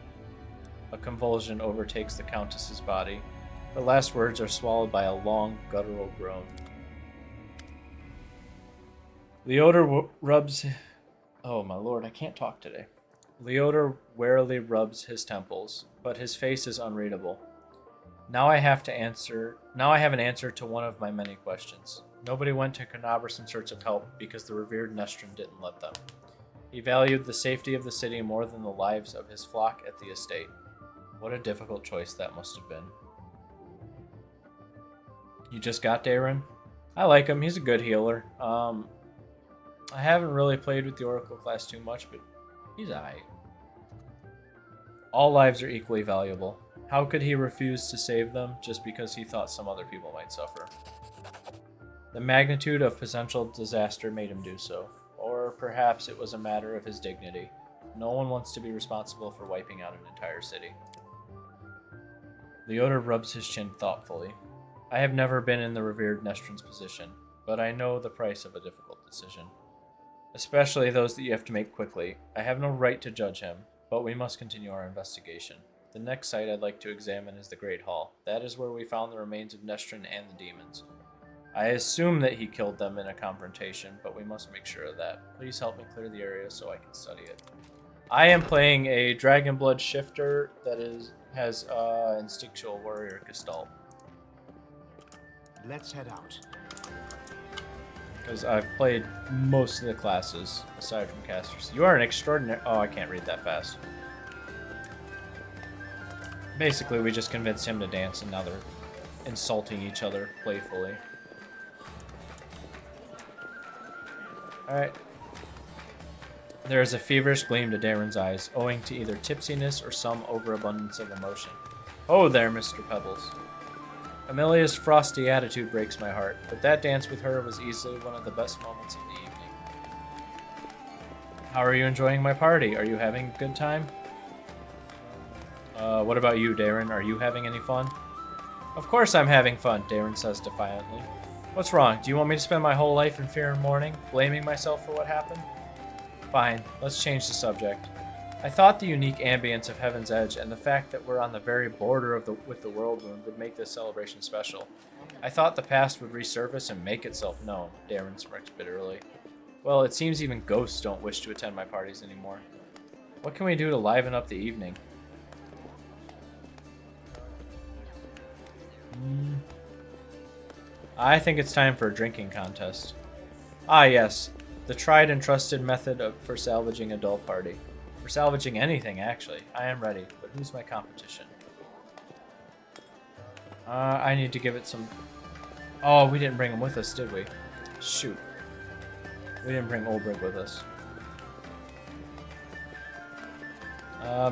A convulsion overtakes the Countess's body. The last words are swallowed by a long, guttural groan. Leota rubs... Oh, my lord, I can't talk today. Leota warily rubs his temples, but his face is unreadable. Now I have an answer to one of my many questions. Nobody went to Canabras in search of help because the revered Nestrin didn't let them. He valued the safety of the city more than the lives of his flock at the estate. What a difficult choice that must have been. You just got Darren? I like him. He's a good healer. I haven't really played with the Oracle class too much, but he's alright. All lives are equally valuable. How could he refuse to save them just because he thought some other people might suffer? The magnitude of potential disaster made him do so. Or perhaps it was a matter of his dignity. No one wants to be responsible for wiping out an entire city. Leota rubs his chin thoughtfully. I have never been in the revered Nestrin's position, but I know the price of a difficult decision. Especially those that you have to make quickly. I have no right to judge him, but we must continue our investigation. The next site I'd like to examine is the Great Hall. That is where we found the remains of Nestrin and the demons. I assume that he killed them in a confrontation, but we must make sure of that. Please help me clear the area so I can study it. I am playing a Dragonblood shifter that has instinctual warrior gestalt. Let's head out. Because I've played most of the classes, aside from casters. You are an extraordinary... Oh, I can't read that fast. Basically, we just convinced him to dance, and now they're insulting each other playfully. Alright. There is a feverish gleam to Darren's eyes, owing to either tipsiness or some overabundance of emotion. Oh there, Mr. Pebbles. Amelia's frosty attitude breaks my heart, but that dance with her was easily one of the best moments of the evening. How are you enjoying my party? Are you having a good time? What about you, Darren? Are you having any fun? Of course I'm having fun, Darren says defiantly. What's wrong? Do you want me to spend my whole life in fear and mourning, blaming myself for what happened? Fine, let's change the subject. I thought the unique ambience of Heaven's Edge and the fact that we're on the very border with the World Wound would make this celebration special. I thought the past would resurface and make itself known, Darren smirks bitterly. Well, it seems even ghosts don't wish to attend my parties anymore. What can we do to liven up the evening? I think it's time for a drinking contest. Ah yes, the tried and trusted method for salvaging a dull party. For salvaging anything, actually. I am ready, but who's my competition? I need to give it some... Oh, we didn't bring him with us, did we? Shoot. We didn't bring Olbrich with us.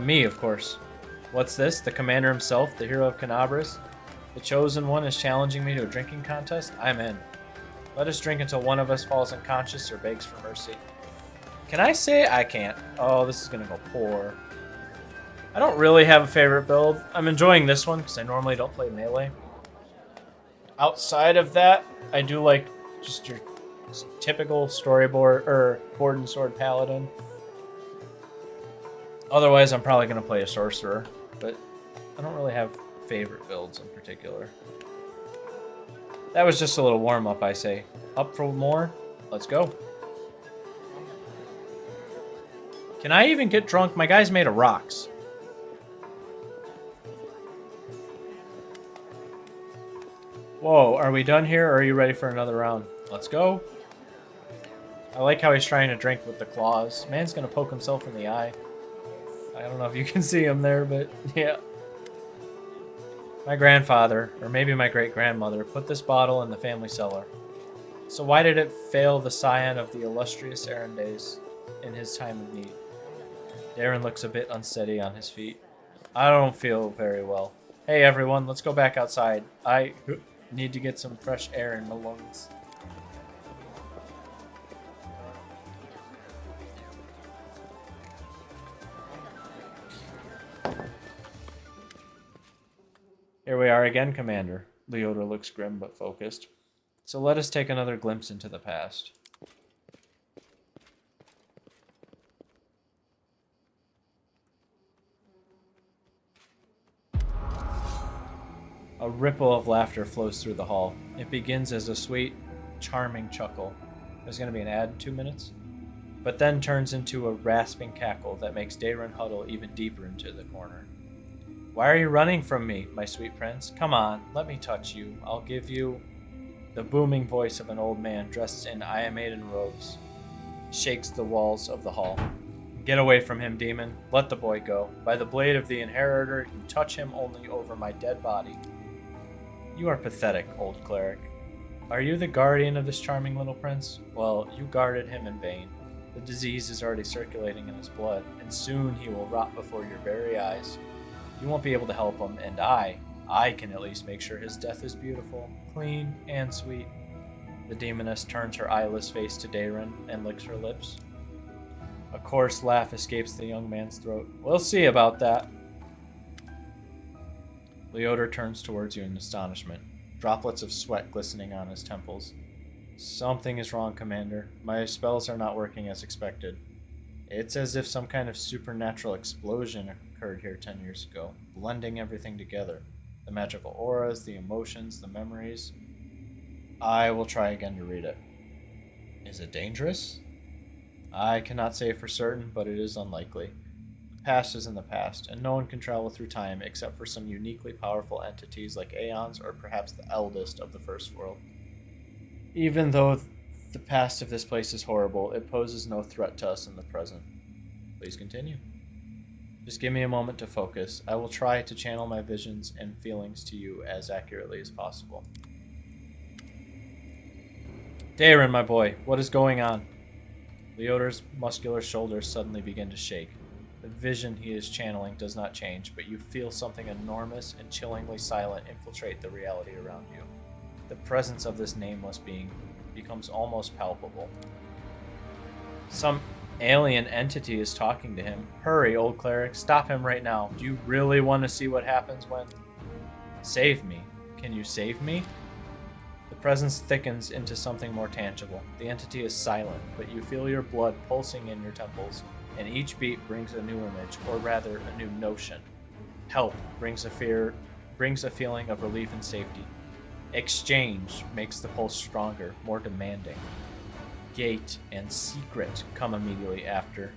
Me, of course. What's this? The commander himself, the hero of Canabras? The chosen one is challenging me to a drinking contest? I'm in. Let us drink until one of us falls unconscious or begs for mercy. Can I say I can't? Oh, this is gonna go poor. I don't really have a favorite build. I'm enjoying this one because I normally don't play melee. Outside of that, I do like just your typical storyboard or board and sword paladin. Otherwise, I'm probably gonna play a sorcerer, but I don't really have favorite builds in particular. That was just a little warm up, I say. Up for more? Let's go. Can I even get drunk? My guy's made of rocks. Whoa, are we done here or are you ready for another round? Let's go. I like how he's trying to drink with the claws. Man's gonna poke himself in the eye. I don't know if you can see him there, but yeah. My grandfather, or maybe my great-grandmother, put this bottle in the family cellar. So why did it fail the scion of the illustrious Arandes in his time of need? Darren looks a bit unsteady on his feet. I don't feel very well. Hey everyone, let's go back outside. I need to get some fresh air in my lungs. Here we are again, Commander. Leota looks grim but focused. So let us take another glimpse into the past. A ripple of laughter flows through the hall. It begins as a sweet, charming chuckle. There's going to be an ad in 2 minutes. But then turns into a rasping cackle that makes Darren huddle even deeper into the corner. Why are you running from me, my sweet prince? Come on, let me touch you. I'll give you... The booming voice of an old man dressed in Iamaden robes shakes the walls of the hall. Get away from him, demon. Let the boy go. By the blade of the inheritor, you touch him only over my dead body. You are pathetic, old cleric. Are you the guardian of this charming little prince? Well, you guarded him in vain. The disease is already circulating in his blood, and soon he will rot before your very eyes. You won't be able to help him, and I can at least make sure his death is beautiful, clean, and sweet. The demoness turns her eyeless face to Darren and licks her lips. A coarse laugh escapes the young man's throat. We'll see about that. Leota turns towards you in astonishment, droplets of sweat glistening on his temples. Something is wrong, Commander. My spells are not working as expected. It's as if some kind of supernatural explosion occurred here 10 years ago, blending everything together. The magical auras, the emotions, the memories. I will try again to read it. Is it dangerous? I cannot say for certain, but it is unlikely. The past is in the past, and no one can travel through time except for some uniquely powerful entities like Aeons or perhaps the eldest of the First World. Even though the past of this place is horrible, it poses no threat to us in the present. Please continue. Just give me a moment to focus. I will try to channel my visions and feelings to you as accurately as possible. Darren, my boy, what is going on? Leota's muscular shoulders suddenly begin to shake. The vision he is channeling does not change, but you feel something enormous and chillingly silent infiltrate the reality around you. The presence of this nameless being becomes almost palpable. Some alien entity is talking to him. Hurry, old cleric, stop him right now. Do you really want to see what happens when... Save me. Can you save me? The presence thickens into something more tangible. The entity is silent, but you feel your blood pulsing in your temples, and each beat brings a new image, or rather, a new notion. Help brings a feeling of relief and safety. Exchange makes the pulse stronger, more demanding. Gate and secret come immediately after.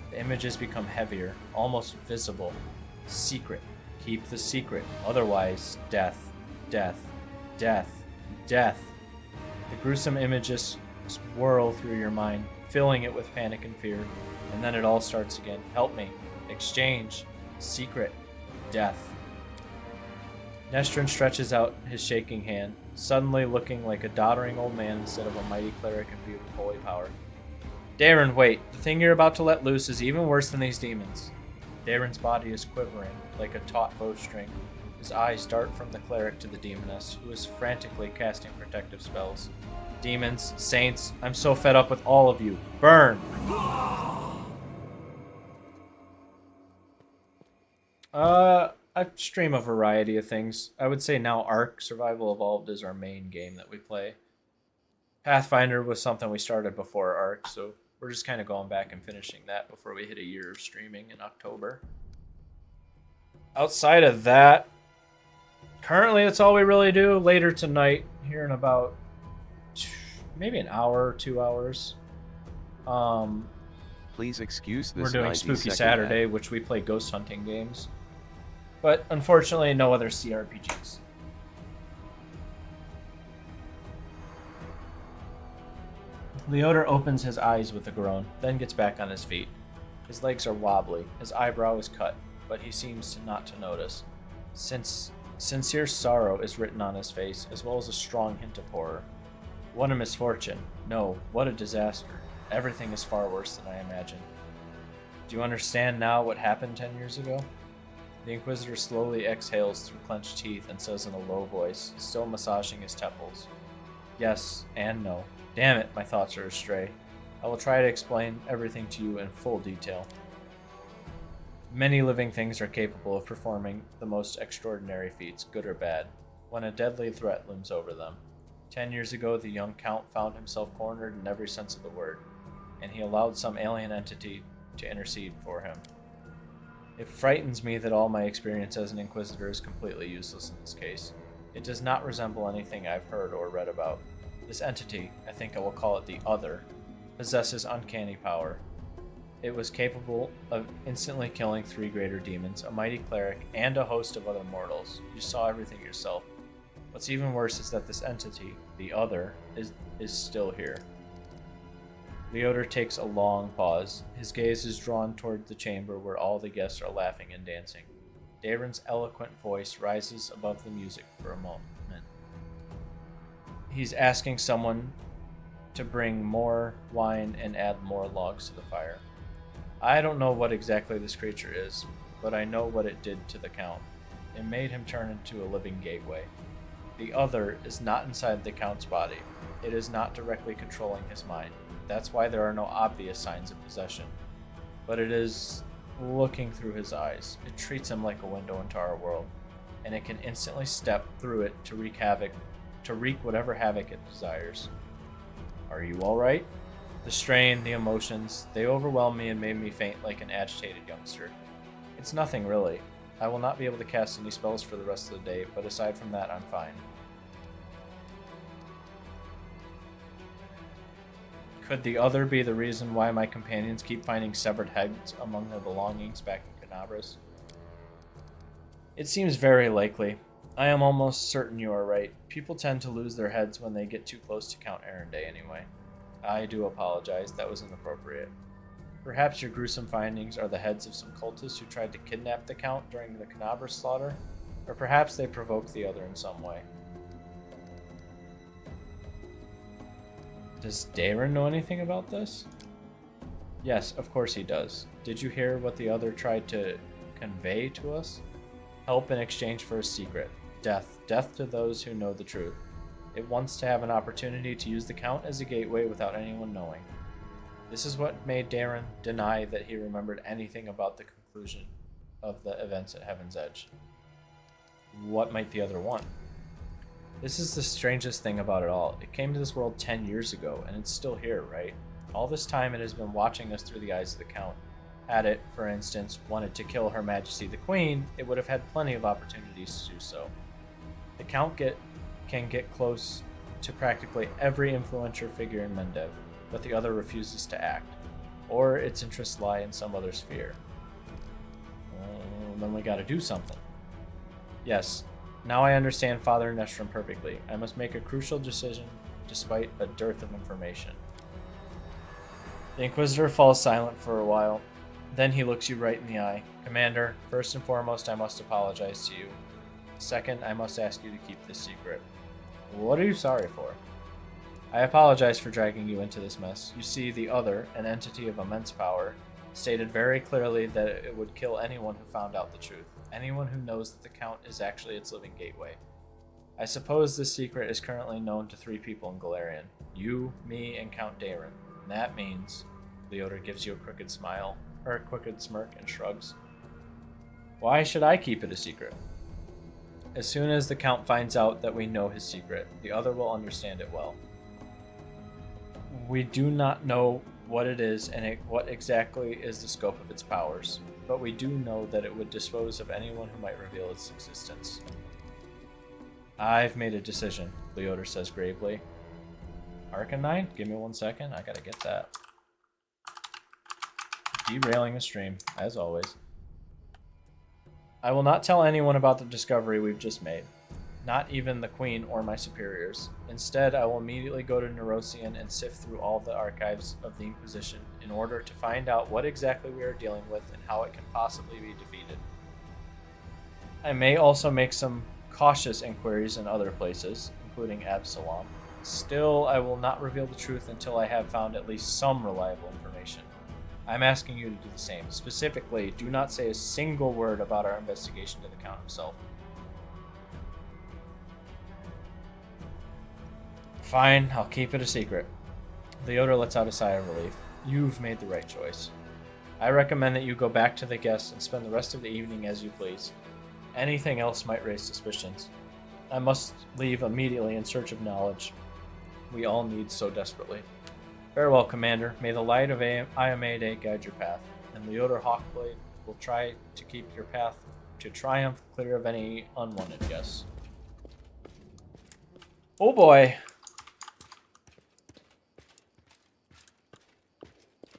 The images become heavier, almost visible. Secret. Keep the secret, otherwise, death, death, death, death. The gruesome images swirl through your mind, filling it with panic and fear, and then it all starts again. Help me. Exchange. Secret. Death. Nestrin stretches out his shaking hand, suddenly looking like a doddering old man instead of a mighty cleric imbued with holy power. Darren, wait. The thing you're about to let loose is even worse than these demons. Darren's body is quivering like a taut bowstring. His eyes dart from the cleric to the demoness, who is frantically casting protective spells. Demons, saints, I'm so fed up with all of you. Burn! I stream a variety of things. I would say now Ark Survival Evolved is our main game that we play. Pathfinder was something we started before Ark, so we're just kind of going back and finishing that before we hit a year of streaming in October. Outside of that, currently that's all we really do. Later tonight, here in about maybe an hour or 2 hours. Please excuse this. We're doing Spooky Saturday, which we play ghost hunting games. But unfortunately, no other CRPGs. Leoder opens his eyes with a groan, then gets back on his feet. His legs are wobbly, his eyebrow is cut, but he seems not to notice. Sincere sorrow is written on his face, as well as a strong hint of horror. What a misfortune. No, what a disaster. Everything is far worse than I imagined. Do you understand now what happened 10 years ago? The Inquisitor slowly exhales through clenched teeth and says in a low voice, still massaging his temples. Yes and no. Damn it, my thoughts are astray. I will try to explain everything to you in full detail. Many living things are capable of performing the most extraordinary feats, good or bad, when a deadly threat looms over them. 10 years ago, the young Count found himself cornered in every sense of the word, and he allowed some alien entity to intercede for him. It frightens me that all my experience as an Inquisitor is completely useless in this case. It does not resemble anything I've heard or read about. This entity, I think I will call it the Other, possesses uncanny power. It was capable of instantly killing 3 greater demons, a mighty cleric, and a host of other mortals. You saw everything yourself. What's even worse is that this entity, the Other, is still here. Leoder takes a long pause. His gaze is drawn toward the chamber where all the guests are laughing and dancing. Daron's eloquent voice rises above the music for a moment. He's asking someone to bring more wine and add more logs to the fire. I don't know what exactly this creature is, but I know what it did to the Count. It made him turn into a living gateway. The Other is not inside the Count's body. It is not directly controlling his mind. That's why there are no obvious signs of possession. But it is looking through his eyes. It treats him like a window into our world, and it can instantly step through it to wreak whatever havoc it desires. Are you alright? The strain, the emotions, they overwhelmed me and made me faint like an agitated youngster. It's nothing really. I will not be able to cast any spells for the rest of the day, but aside from that, I'm fine. Could the Other be the reason why my companions keep finding severed heads among their belongings back in Canabras? It seems very likely. I am almost certain you are right. People tend to lose their heads when they get too close to Count Arendelle anyway. I do apologize, that was inappropriate. Perhaps your gruesome findings are the heads of some cultists who tried to kidnap the Count during the Canabras slaughter, or perhaps they provoked the Other in some way. Does Daron know anything about this? Yes, of course he does. Did you hear what the other tried to convey to us? Help in exchange for a secret. Death. Death to those who know the truth. It wants to have an opportunity to use the Count as a gateway without anyone knowing. This is what made Darren deny that he remembered anything about the conclusion of the events at Heaven's Edge. What might the other want? This is the strangest thing about it all. It came to this world 10 years ago, and it's still here, right? All this time it has been watching us through the eyes of the Count. Had it, for instance, wanted to kill Her Majesty the Queen, it would have had plenty of opportunities to do so. The Count can get close to practically every influential figure in Mendev, but the other refuses to act, or its interests lie in some other sphere. Then we gotta do something. Yes, now I understand Father Nestrum perfectly. I must make a crucial decision despite a dearth of information. The Inquisitor falls silent for a while. Then he looks you right in the eye. Commander, first and foremost, I must apologize to you. Second, I must ask you to keep this secret. What are you sorry for? I apologize for dragging you into this mess. You see, the other, an entity of immense power, stated very clearly that it would kill anyone who found out the truth. Anyone who knows that the Count is actually its living gateway. I suppose this secret is currently known to 3 people in Galarian. You, me, and Count Darren. And that means... Leota gives you a crooked smile, or a crooked smirk, and shrugs. Why should I keep it a secret? As soon as the Count finds out that we know his secret, the other will understand it well. We do not know what it is and what exactly is the scope of its powers, but we do know that it would dispose of anyone who might reveal its existence. I've made a decision, Leota says gravely. Arcanine? Give me 1 second, I gotta get that. Derailing the stream, as always. I will not tell anyone about the discovery we've just made. Not even the Queen or my superiors. Instead, I will immediately go to Neurosian and sift through all the archives of the Inquisition in order to find out what exactly we are dealing with and how it can possibly be defeated. I may also make some cautious inquiries in other places, including Absalom. Still, I will not reveal the truth until I have found at least some reliable information. I'm asking you to do the same. Specifically, do not say a single word about our investigation to the Count himself. Fine, I'll keep it a secret. Leota lets out a sigh of relief. You've made the right choice. I recommend that you go back to the guests and spend the rest of the evening as you please. Anything else might raise suspicions. I must leave immediately in search of knowledge we all need so desperately. Farewell, Commander. May the light of Iamade guide your path, and Leota Hawkblade will try to keep your path to triumph clear of any unwanted guests. Oh boy!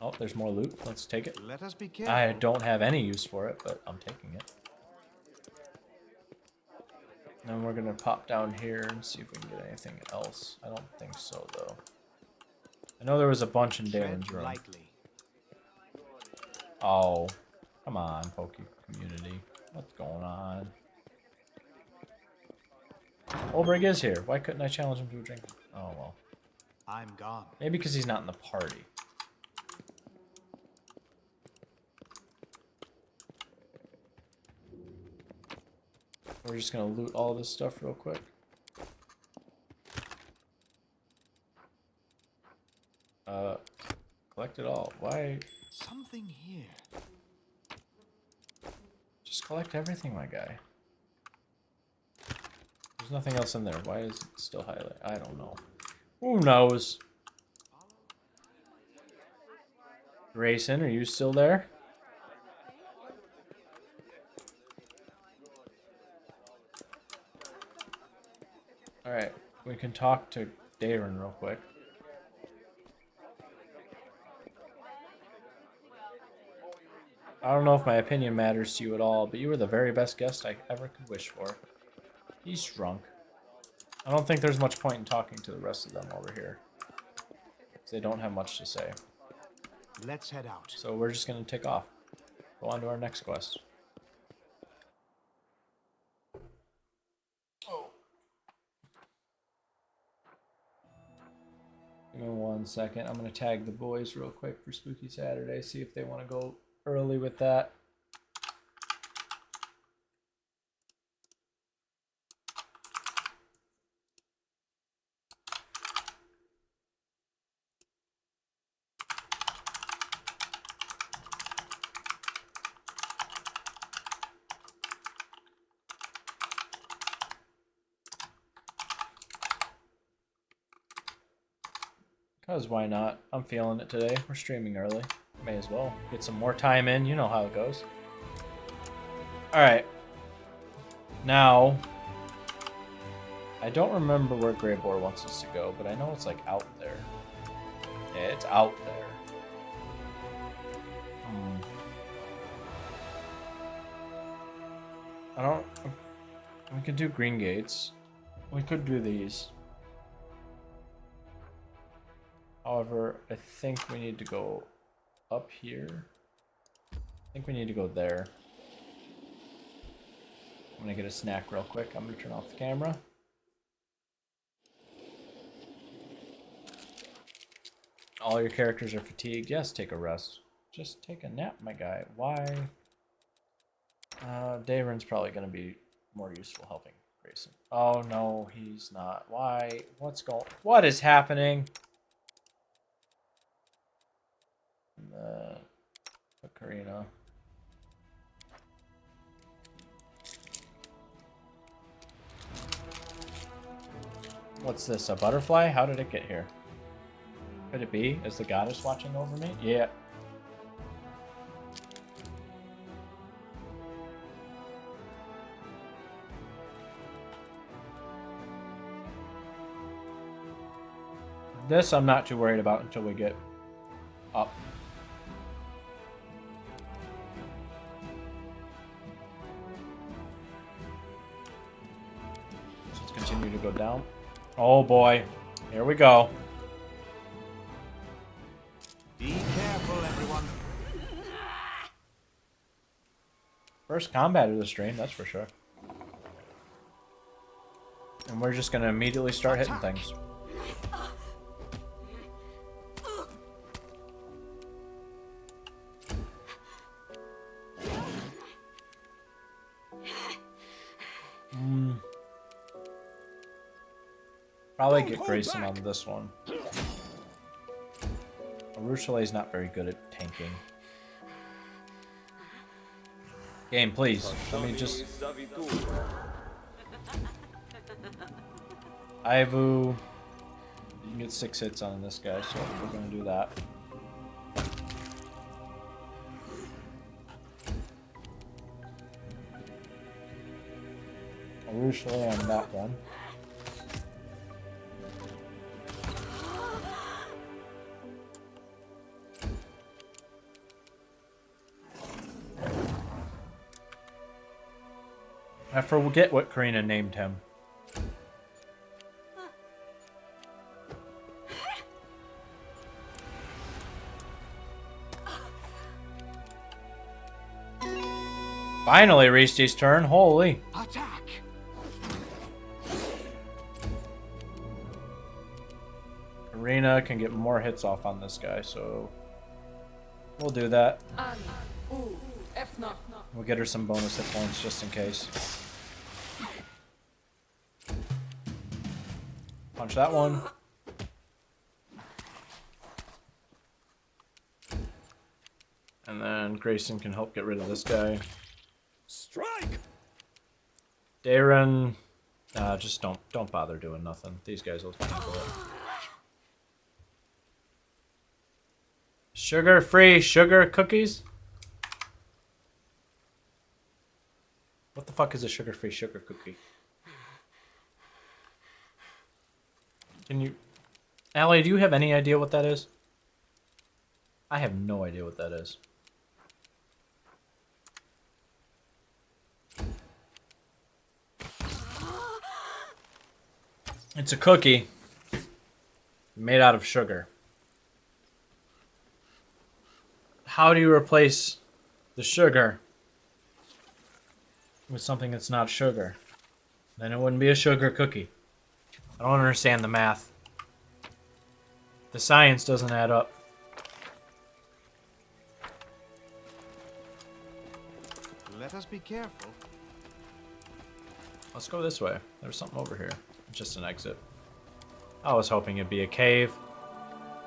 Oh, there's more loot. Let's take it. Let us be careful. I don't have any use for it, but I'm taking it. Then we're gonna pop down here and see if we can get anything else. I don't think so, though. I know there was a bunch in Darren's room. Lightly. Oh, come on, Poke community. What's going on? Olbrig is here. Why couldn't I challenge him to a drink? Oh, well. I'm gone. Maybe because he's not in the party. We're just gonna loot all this stuff real quick. Collect it all. Why? Something here. Just collect everything, my guy. There's nothing else in there. Why is it still highlighted? I don't know. Who knows? Grayson, are you still there? Alright, we can talk to Darren real quick. I don't know if my opinion matters to you at all, but you were the very best guest I ever could wish for. He's drunk. I don't think there's much point in talking to the rest of them over here, because they don't have much to say. Let's head out. So we're just going to take off. Go on to our next quest. Give me 1 second. I'm going to tag the boys real quick for Spooky Saturday, see if they want to go early with that. Because why not? I'm feeling it today. We're streaming early. May as well. Get some more time in. You know how it goes. Alright. Now, I don't remember where Greybor wants us to go, but I know it's like out there. Yeah, it's out there. I don't... We could do green gates. We could do these. However, I think we need to go up here. I think we need to go there. I'm gonna get a snack real quick. I'm gonna turn off the camera. All your characters are fatigued. Yes, take a rest. Just take a nap, my guy. Why? Daron's probably gonna be more useful helping Grayson. Oh no, he's not. Why? What is happening? Karina. What's this? A butterfly? How did it get here? Could it be? Is the goddess watching over me? Yeah. This I'm not too worried about until we get up. So let's continue to go down. Oh boy. Here we go. Be careful, everyone. First combat of the stream, that's for sure. And we're just gonna immediately start hitting things. Probably get Grayson on this one. Arushale's not very good at tanking. Game, please. Let me just... Ivu. You can get 6 hits on this guy, so we're gonna do that. Arushale on that one. I forget what Karina named him. Finally reached his turn. Holy. Attack! Karina can get more hits off on this guy, so we'll do that. We'll get her some bonus hit points just in case. Punch that one. And then Grayson can help get rid of this guy. Strike! Daron, just don't bother doing nothing. These guys will handle it. Sugar-free sugar cookies? What the fuck is a sugar-free sugar cookie? Can you... Allie, do you have any idea what that is? I have no idea what that is. It's a cookie made out of sugar. How do you replace the sugar with something that's not sugar? Then it wouldn't be a sugar cookie. I don't understand the math. The science doesn't add up. Let us be careful. Let's go this way. There's something over here. Just an exit. I was hoping it'd be a cave.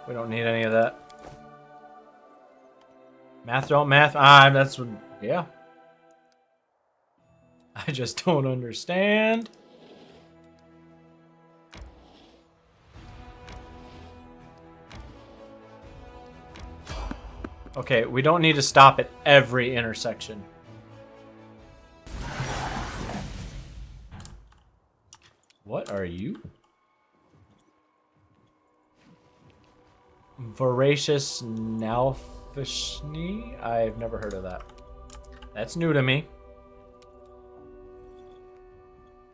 We don't need any of that. Math don't math. Ah, that's what... Yeah. I just don't understand. Okay, we don't need to stop at every intersection. What are you? Voracious Nalfishni? I've never heard of that. That's new to me.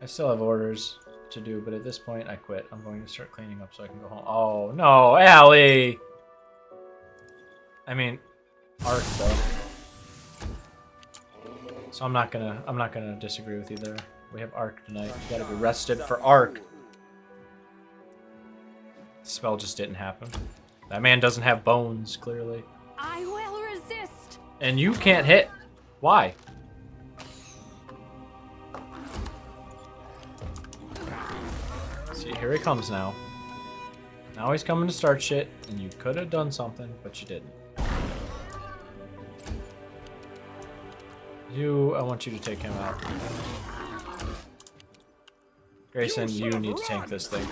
I still have orders to do, but at this point I quit. I'm going to start cleaning up so I can go home. Oh no, Allie! I mean, Ark though. So I'm not gonna disagree with you there. We have Ark tonight. You gotta be rested for Ark. The spell just didn't happen. That man doesn't have bones, clearly. I will resist. And you can't hit. Why? See, here he comes now. Now he's coming to start shit, and you could have done something, but you didn't. I want you to take him out. Grayson, you need to tank this thing.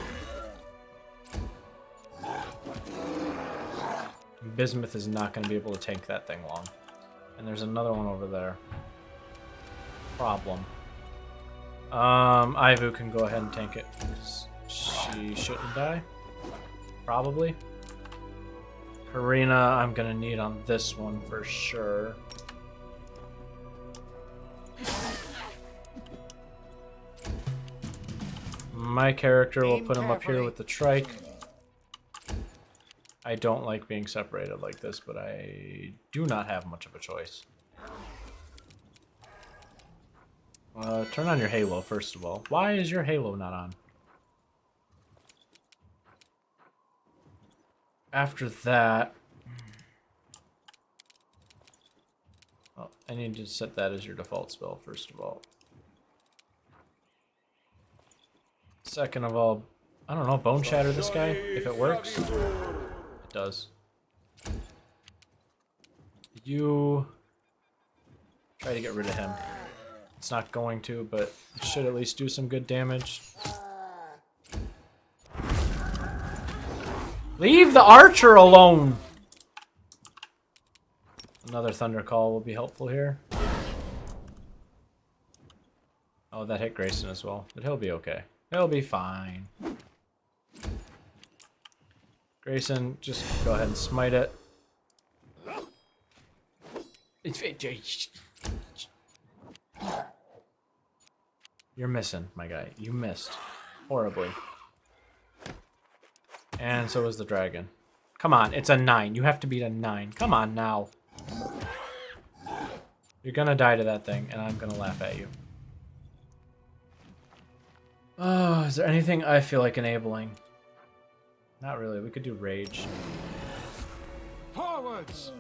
Bismuth is not going to be able to tank that thing long. And there's another one over there. Problem. Ivu can go ahead and tank it. She shouldn't die. Probably. Karina, I'm going to need on this one for sure. My character will put him up here with the trike. I don't like being separated like this, but I do not have much of a choice. Turn on your halo, first of all. Why is your halo not on? After that... Well, I need to set that as your default spell, first of all. Second of all, I don't know, bone shatter this guy, if it works. It does. You try to get rid of him. It's not going to, but it should at least do some good damage. Leave the archer alone! Another thunder call will be helpful here. Oh, that hit Grayson as well, but he'll be okay. He'll be fine. Grayson, just go ahead and smite it. You're missing, my guy. You missed. Horribly. And so is the dragon. Come on, it's a 9. You have to beat a 9. Come on now. You're gonna die to that thing, and I'm gonna laugh at you. Oh, is there anything I feel like enabling? Not really. We could do rage. Forwards!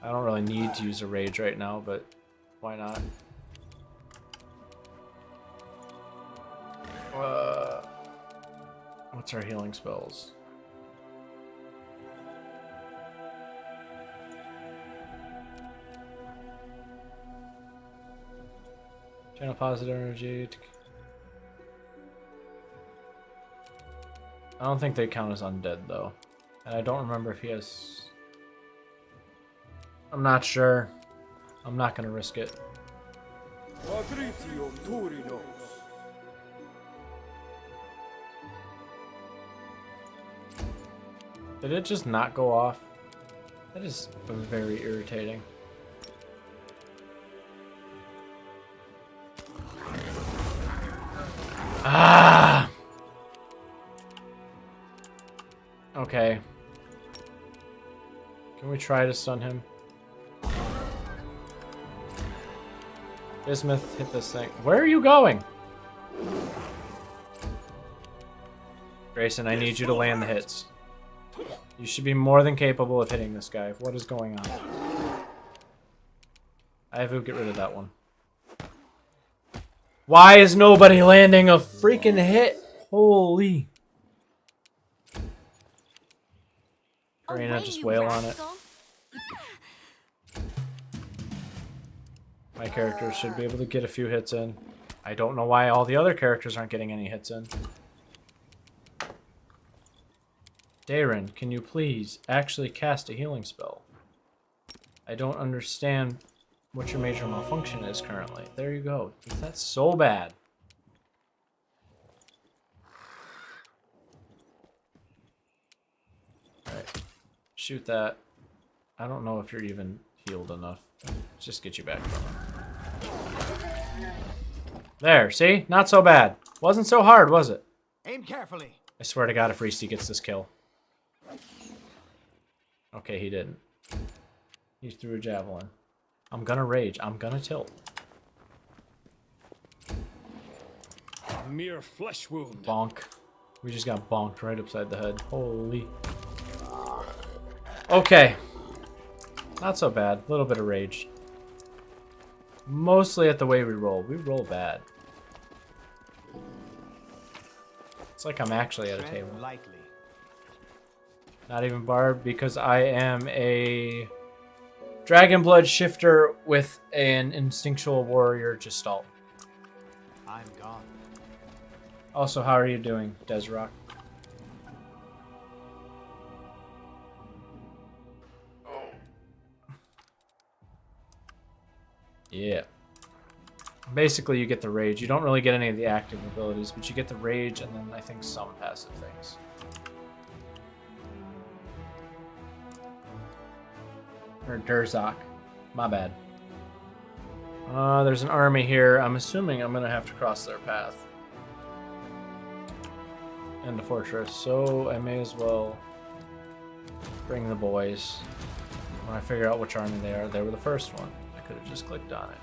I don't really need to use a rage right now, but why not? What's our healing spells? Channel positive energy. I don't think they count as undead, though. And I don't remember if he has... I'm not sure. I'm not going to risk it. Did it just not go off? That is very irritating. Ah! Okay. Can we try to stun him? Bismuth, hit this thing. Where are you going? Grayson, I need you to land the hits. You should be more than capable of hitting this guy. What is going on? I have to get rid of that one. Why is nobody landing a freaking hit? Holy. Karina, Away, just you wail on it. rascal. My character should be able to get a few hits in. I don't know why all the other characters aren't getting any hits in. Darren, can you please actually cast a healing spell? I don't understand what your major malfunction is currently. There you go. That's so bad. Alright. Shoot that. I don't know if you're even healed enough. Just get you back from him. There, see? Not so bad. Wasn't so hard, was it? Aim carefully. I swear to God if Reese gets this kill. Okay, he didn't. He threw a javelin. I'm gonna rage. I'm gonna tilt. A mere flesh wound. Bonk. We just got bonked right upside the head. Holy. Okay. Not so bad. A little bit of rage. Mostly at the way we roll. We roll bad. It's like I'm actually at a table. Lightly. Not even barred because I am a Dragon Blood shifter with an instinctual warrior gestalt. I'm gone. Also, how are you doing, Desrock? Yeah. Basically, you get the rage. You don't really get any of the active abilities, but you get the rage and then I think some passive things. Or Durzok. My bad. There's an army here. I'm assuming I'm going to have to cross their path. And the fortress. So I may as well bring the boys. When I figure out which army they are, they were the first one. I could have just clicked on it.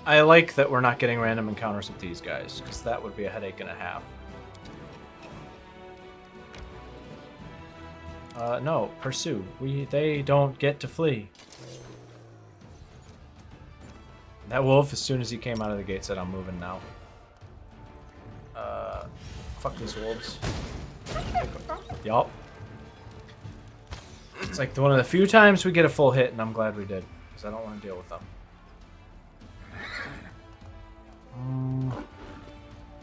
I like that we're not getting random encounters with these guys, because that would be a headache and a half. No, pursue. They don't get to flee. That wolf, as soon as he came out of the gate, said, I'm moving now. Fuck these wolves. Yup. It's like one of the few times we get a full hit, and I'm glad we did, because I don't want to deal with them.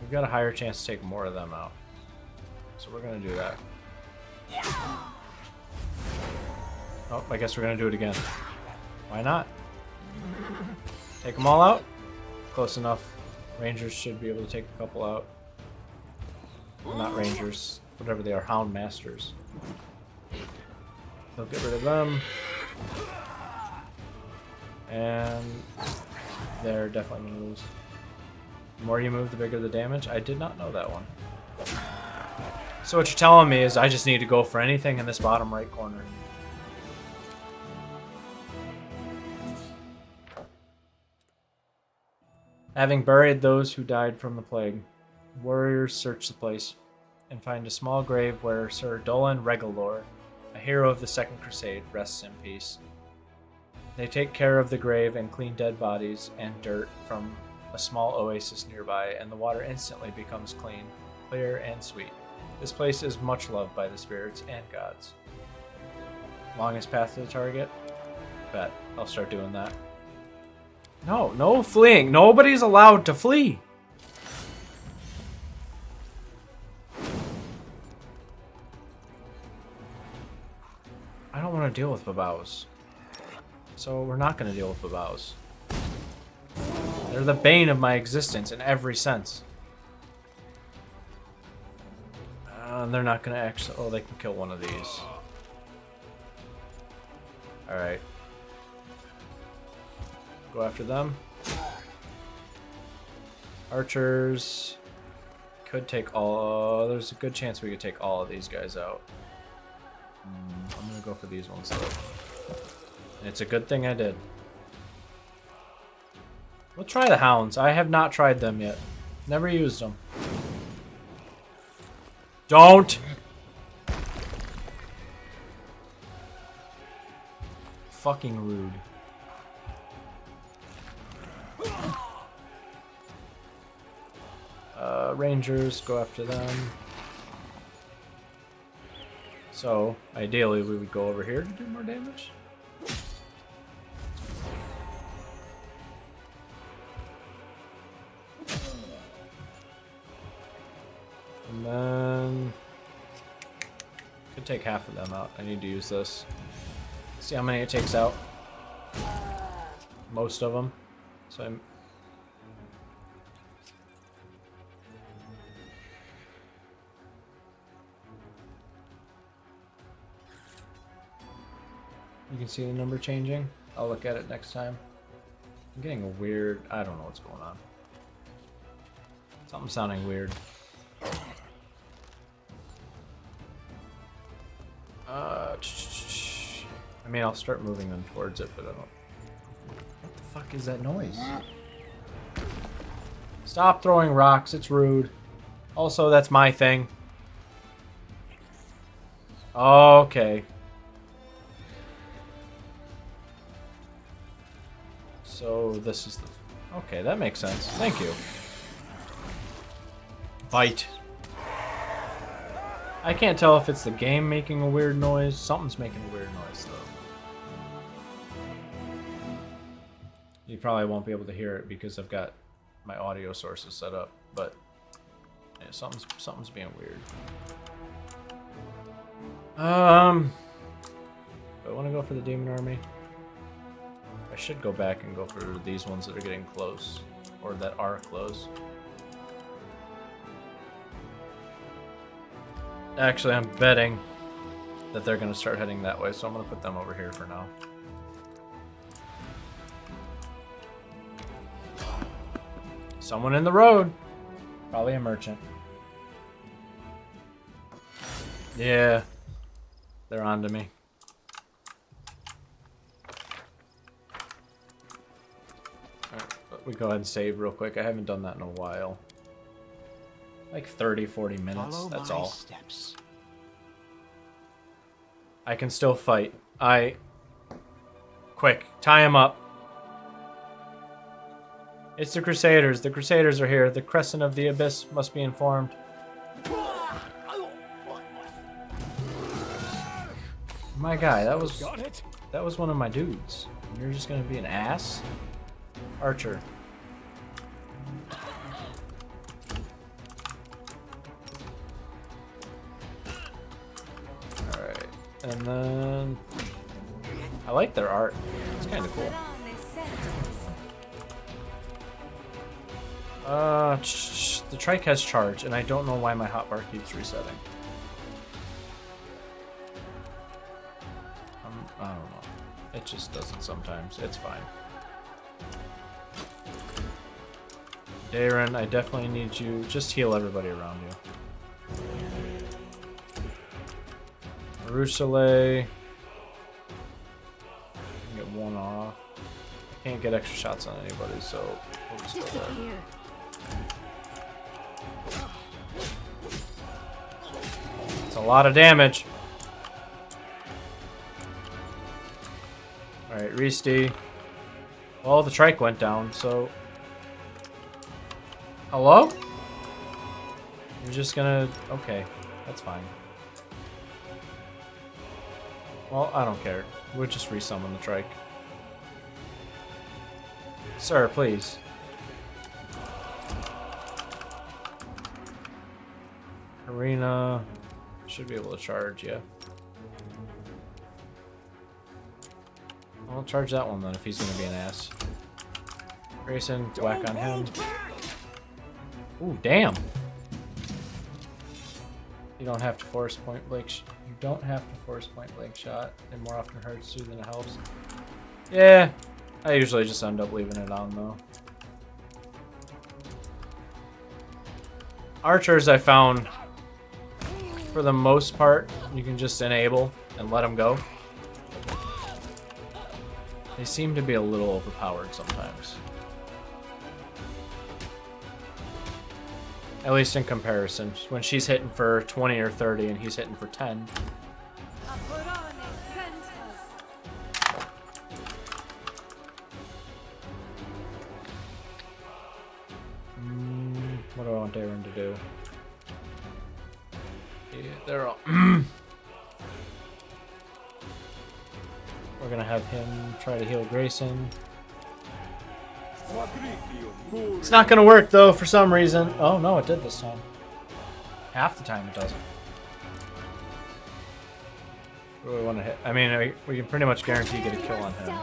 We've got a higher chance to take more of them out. So we're going to do that. Oh, I guess we're going to do it again. Why not? Take them all out? Close enough. Rangers should be able to take a couple out. Well, not Rangers. Whatever they are. Hound Masters. They'll get rid of them. And they're definitely going to lose. The more you move, the bigger the damage. I did not know that one. So what you're telling me is I just need to go for anything in this bottom right corner. Having buried those who died from the plague, warriors search the place and find a small grave where Sir Dolan Regalor, a hero of the Second Crusade, rests in peace. They take care of the grave and clean dead bodies and dirt from a small oasis nearby, and the water instantly becomes clean, clear, and sweet. This place is much loved by the spirits and gods. Longest path to the target? Bet. I'll start doing that. No fleeing. Nobody's allowed to flee. I don't want to deal with Babaus. So we're not going to deal with Babaus. They're the bane of my existence in every sense. They're not going to actually... Oh, they can kill one of these. Alright. Go after them. Archers. Could take all... there's a good chance we could take all of these guys out. I'm going to go for these ones, though. And it's a good thing I did. We'll try the hounds. I have not tried them yet. Never used them. Don't! Fucking rude. Rangers, go after them. So, ideally, we would go over here to do more damage. And then... could take half of them out. I need to use this. See how many it takes out. Most of them. So I'm... You can see the number changing. I'll look at it next time. I'm getting a weird... I don't know what's going on. Something's sounding weird. I mean, I'll start moving them towards it, but I don't... What the fuck is that noise? Stop throwing rocks, it's rude. Also, that's my thing. Okay. So, this is the... Okay, that makes sense. Thank you. Bite. I can't tell if it's the game making a weird noise. Something's making a weird noise, though. You probably won't be able to hear it because I've got my audio sources set up, but yeah, something's being weird. Do I want to go for the demon army? I should go back and go for these ones that are getting close, or that are close. Actually, I'm betting that they're going to start heading that way, so I'm going to put them over here for now. Someone in the road. Probably a merchant. Yeah. They're onto me. Alright, let me go ahead and save real quick. I haven't done that in a while. Like 30, 40 minutes, Follow that's my all. Steps. I can still fight. Quick, tie him up. It's the Crusaders. The Crusaders are here. The Crescent of the Abyss must be informed. My guy, that was one of my dudes. You're just gonna be an ass? Archer. Alright. And then I like their art. It's kinda cool. The trike has charge, and I don't know why my hotbar keeps resetting. I don't know. It just doesn't sometimes. It's fine. Darren, I definitely need you. Just heal everybody around you. Marusale. Get one off. I can't get extra shots on anybody, so we'll just go there. It's a lot of damage. Alright, Reesty. Well, the trike went down, so... Hello? You're just gonna... Okay, that's fine. Well, I don't care. We'll just resummon the trike. Sir, please. Arena... Should be able to charge, yeah. I'll charge that one then if he's gonna be an ass. Grayson, whack on him. Ooh, damn! You don't have to force point blank. You don't have to force point blank shot. It more often hurts you than it helps. Yeah, I usually just end up leaving it on though. Archers, I found, for the most part, you can just enable and let them go. They seem to be a little overpowered sometimes. At least in comparison. When she's hitting for 20 or 30 and he's hitting for 10. What do I want Darren to do? Yeah, they're all... We're gonna have him try to heal Grayson. It's not gonna work though for some reason. Oh no, it did this time. Half the time it doesn't. What do we want to hit? I mean, we can pretty much guarantee get a kill on him.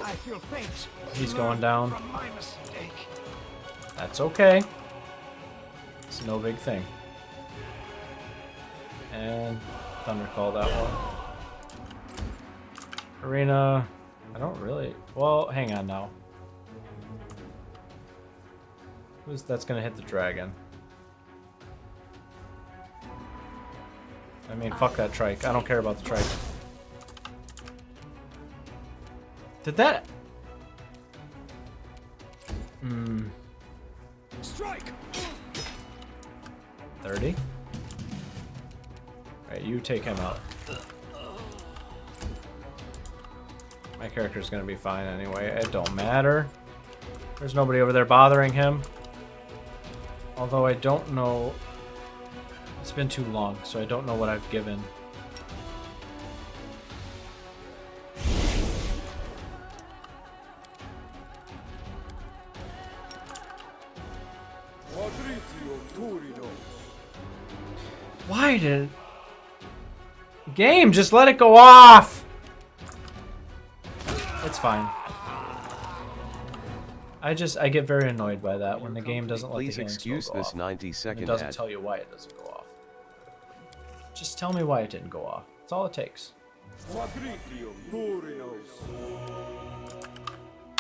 I feel faint. He's going down. From my mistake. That's okay. It's no big thing. And Thunder call that one. Arena. I don't really. Well, hang on now. That's gonna hit the dragon? I mean, fuck that trike. I don't care about the trike. Did that? Strike. 30? Alright, you take him out. My character's gonna be fine anyway. It don't matter. There's nobody over there bothering him. Although I don't know... It's been too long, so I don't know what I've given. Why did... Game, just let it go off! It's fine. I get very annoyed by that when the game doesn't let the game go off. Please excuse this 90-second ad. It doesn't ad. tell you why it doesn't go off. Just tell me why it didn't go off. That's all it takes.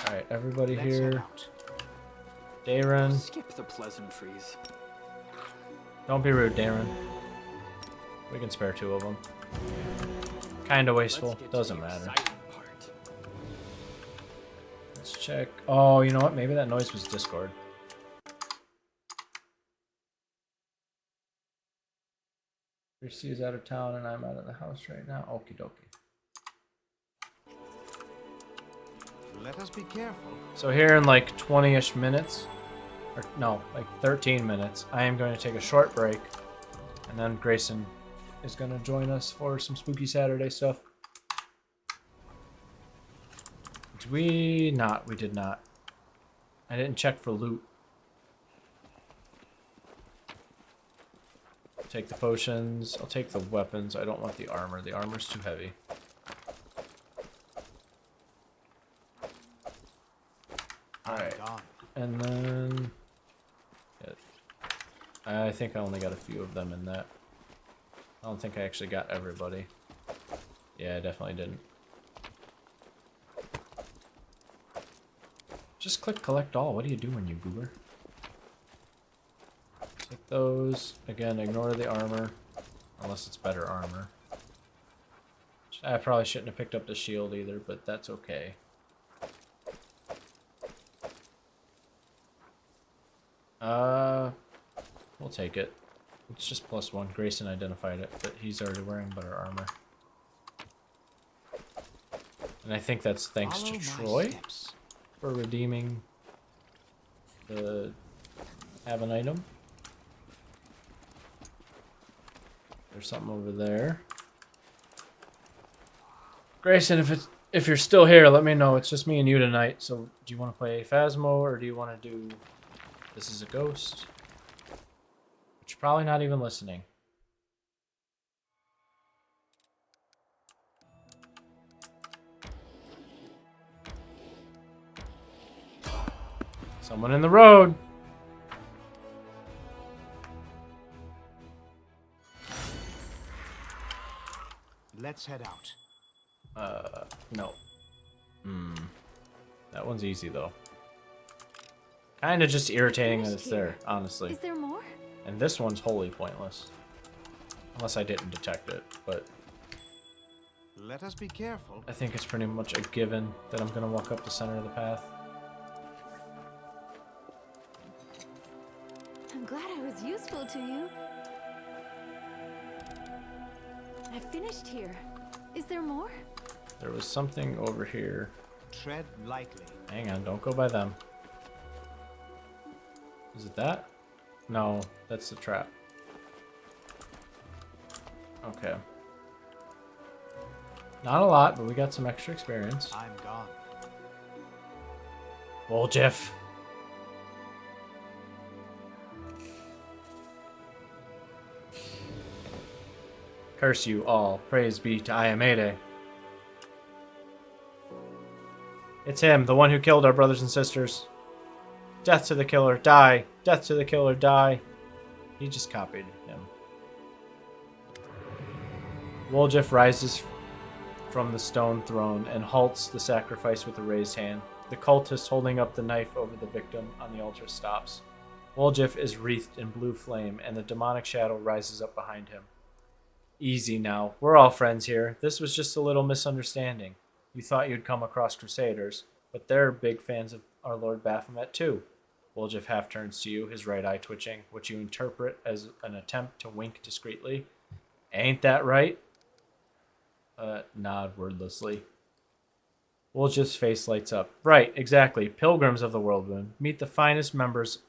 Alright, everybody here. Darren. Skip the pleasantries. Don't be rude, Darren. We can spare 2 of them. Kinda wasteful. Doesn't matter. Let's check. Oh, you know what? Maybe that noise was Discord. Christy is out of town and I'm out of the house right now. Okie dokie. Let us be careful. So here in like 20-ish minutes, or no, like 13 minutes, I am going to take a short break, and then Grayson is going to join us for some Spooky Saturday stuff. Did we not? We did not. I didn't check for loot. I'll take the potions. I'll take the weapons. I don't want the armor. The armor's too heavy. Alright. And then... Yeah, I think I only got a few of them in that. I don't think I actually got everybody. Yeah, I definitely didn't. Just click collect all. What are you doing, you goober? Take those. Again, ignore the armor. Unless it's better armor. I probably shouldn't have picked up the shield either, but that's okay. We'll take it. It's just +1. Grayson identified it, but he's already wearing better armor. And I think that's thanks to Troy for redeeming the have an item. There's something over there. Grayson, if you're still here, let me know. It's just me and you tonight. So do you want to play Phasmo or do you want to do This Is a Ghost? Which you're probably not even listening. Someone in the road. Let's head out. No. That one's easy though. Kinda just irritating that it's there, honestly. Is there more? And this one's wholly pointless. Unless I didn't detect it, but... Let us be careful. I think it's pretty much a given that I'm going to walk up the center of the path. I'm glad I was useful to you. I finished here. Is there more? There was something over here. Tread lightly. Hang on, don't go by them. Is it that? No, that's the trap. Okay. Not a lot, but we got some extra experience. I'm gone. Well, Jeff. Curse you all. Praise be to Iamede. It's him, the one who killed our brothers and sisters. Death to the killer, die. Death to the killer, die. He just copied him. Woljif rises from the stone throne and halts the sacrifice with a raised hand. The cultist holding up the knife over the victim on the altar stops. Woljif is wreathed in blue flame, and the demonic shadow rises up behind him. Easy now. We're all friends here. This was just a little misunderstanding. You thought you'd come across Crusaders, but they're big fans of our Lord Baphomet too. Woljif half turns to you, his right eye twitching, which you interpret as an attempt to wink discreetly. Ain't that right? Nod wordlessly. Woljif's face lights up. Right, exactly. Pilgrims of the Whirlwind. Meet the finest members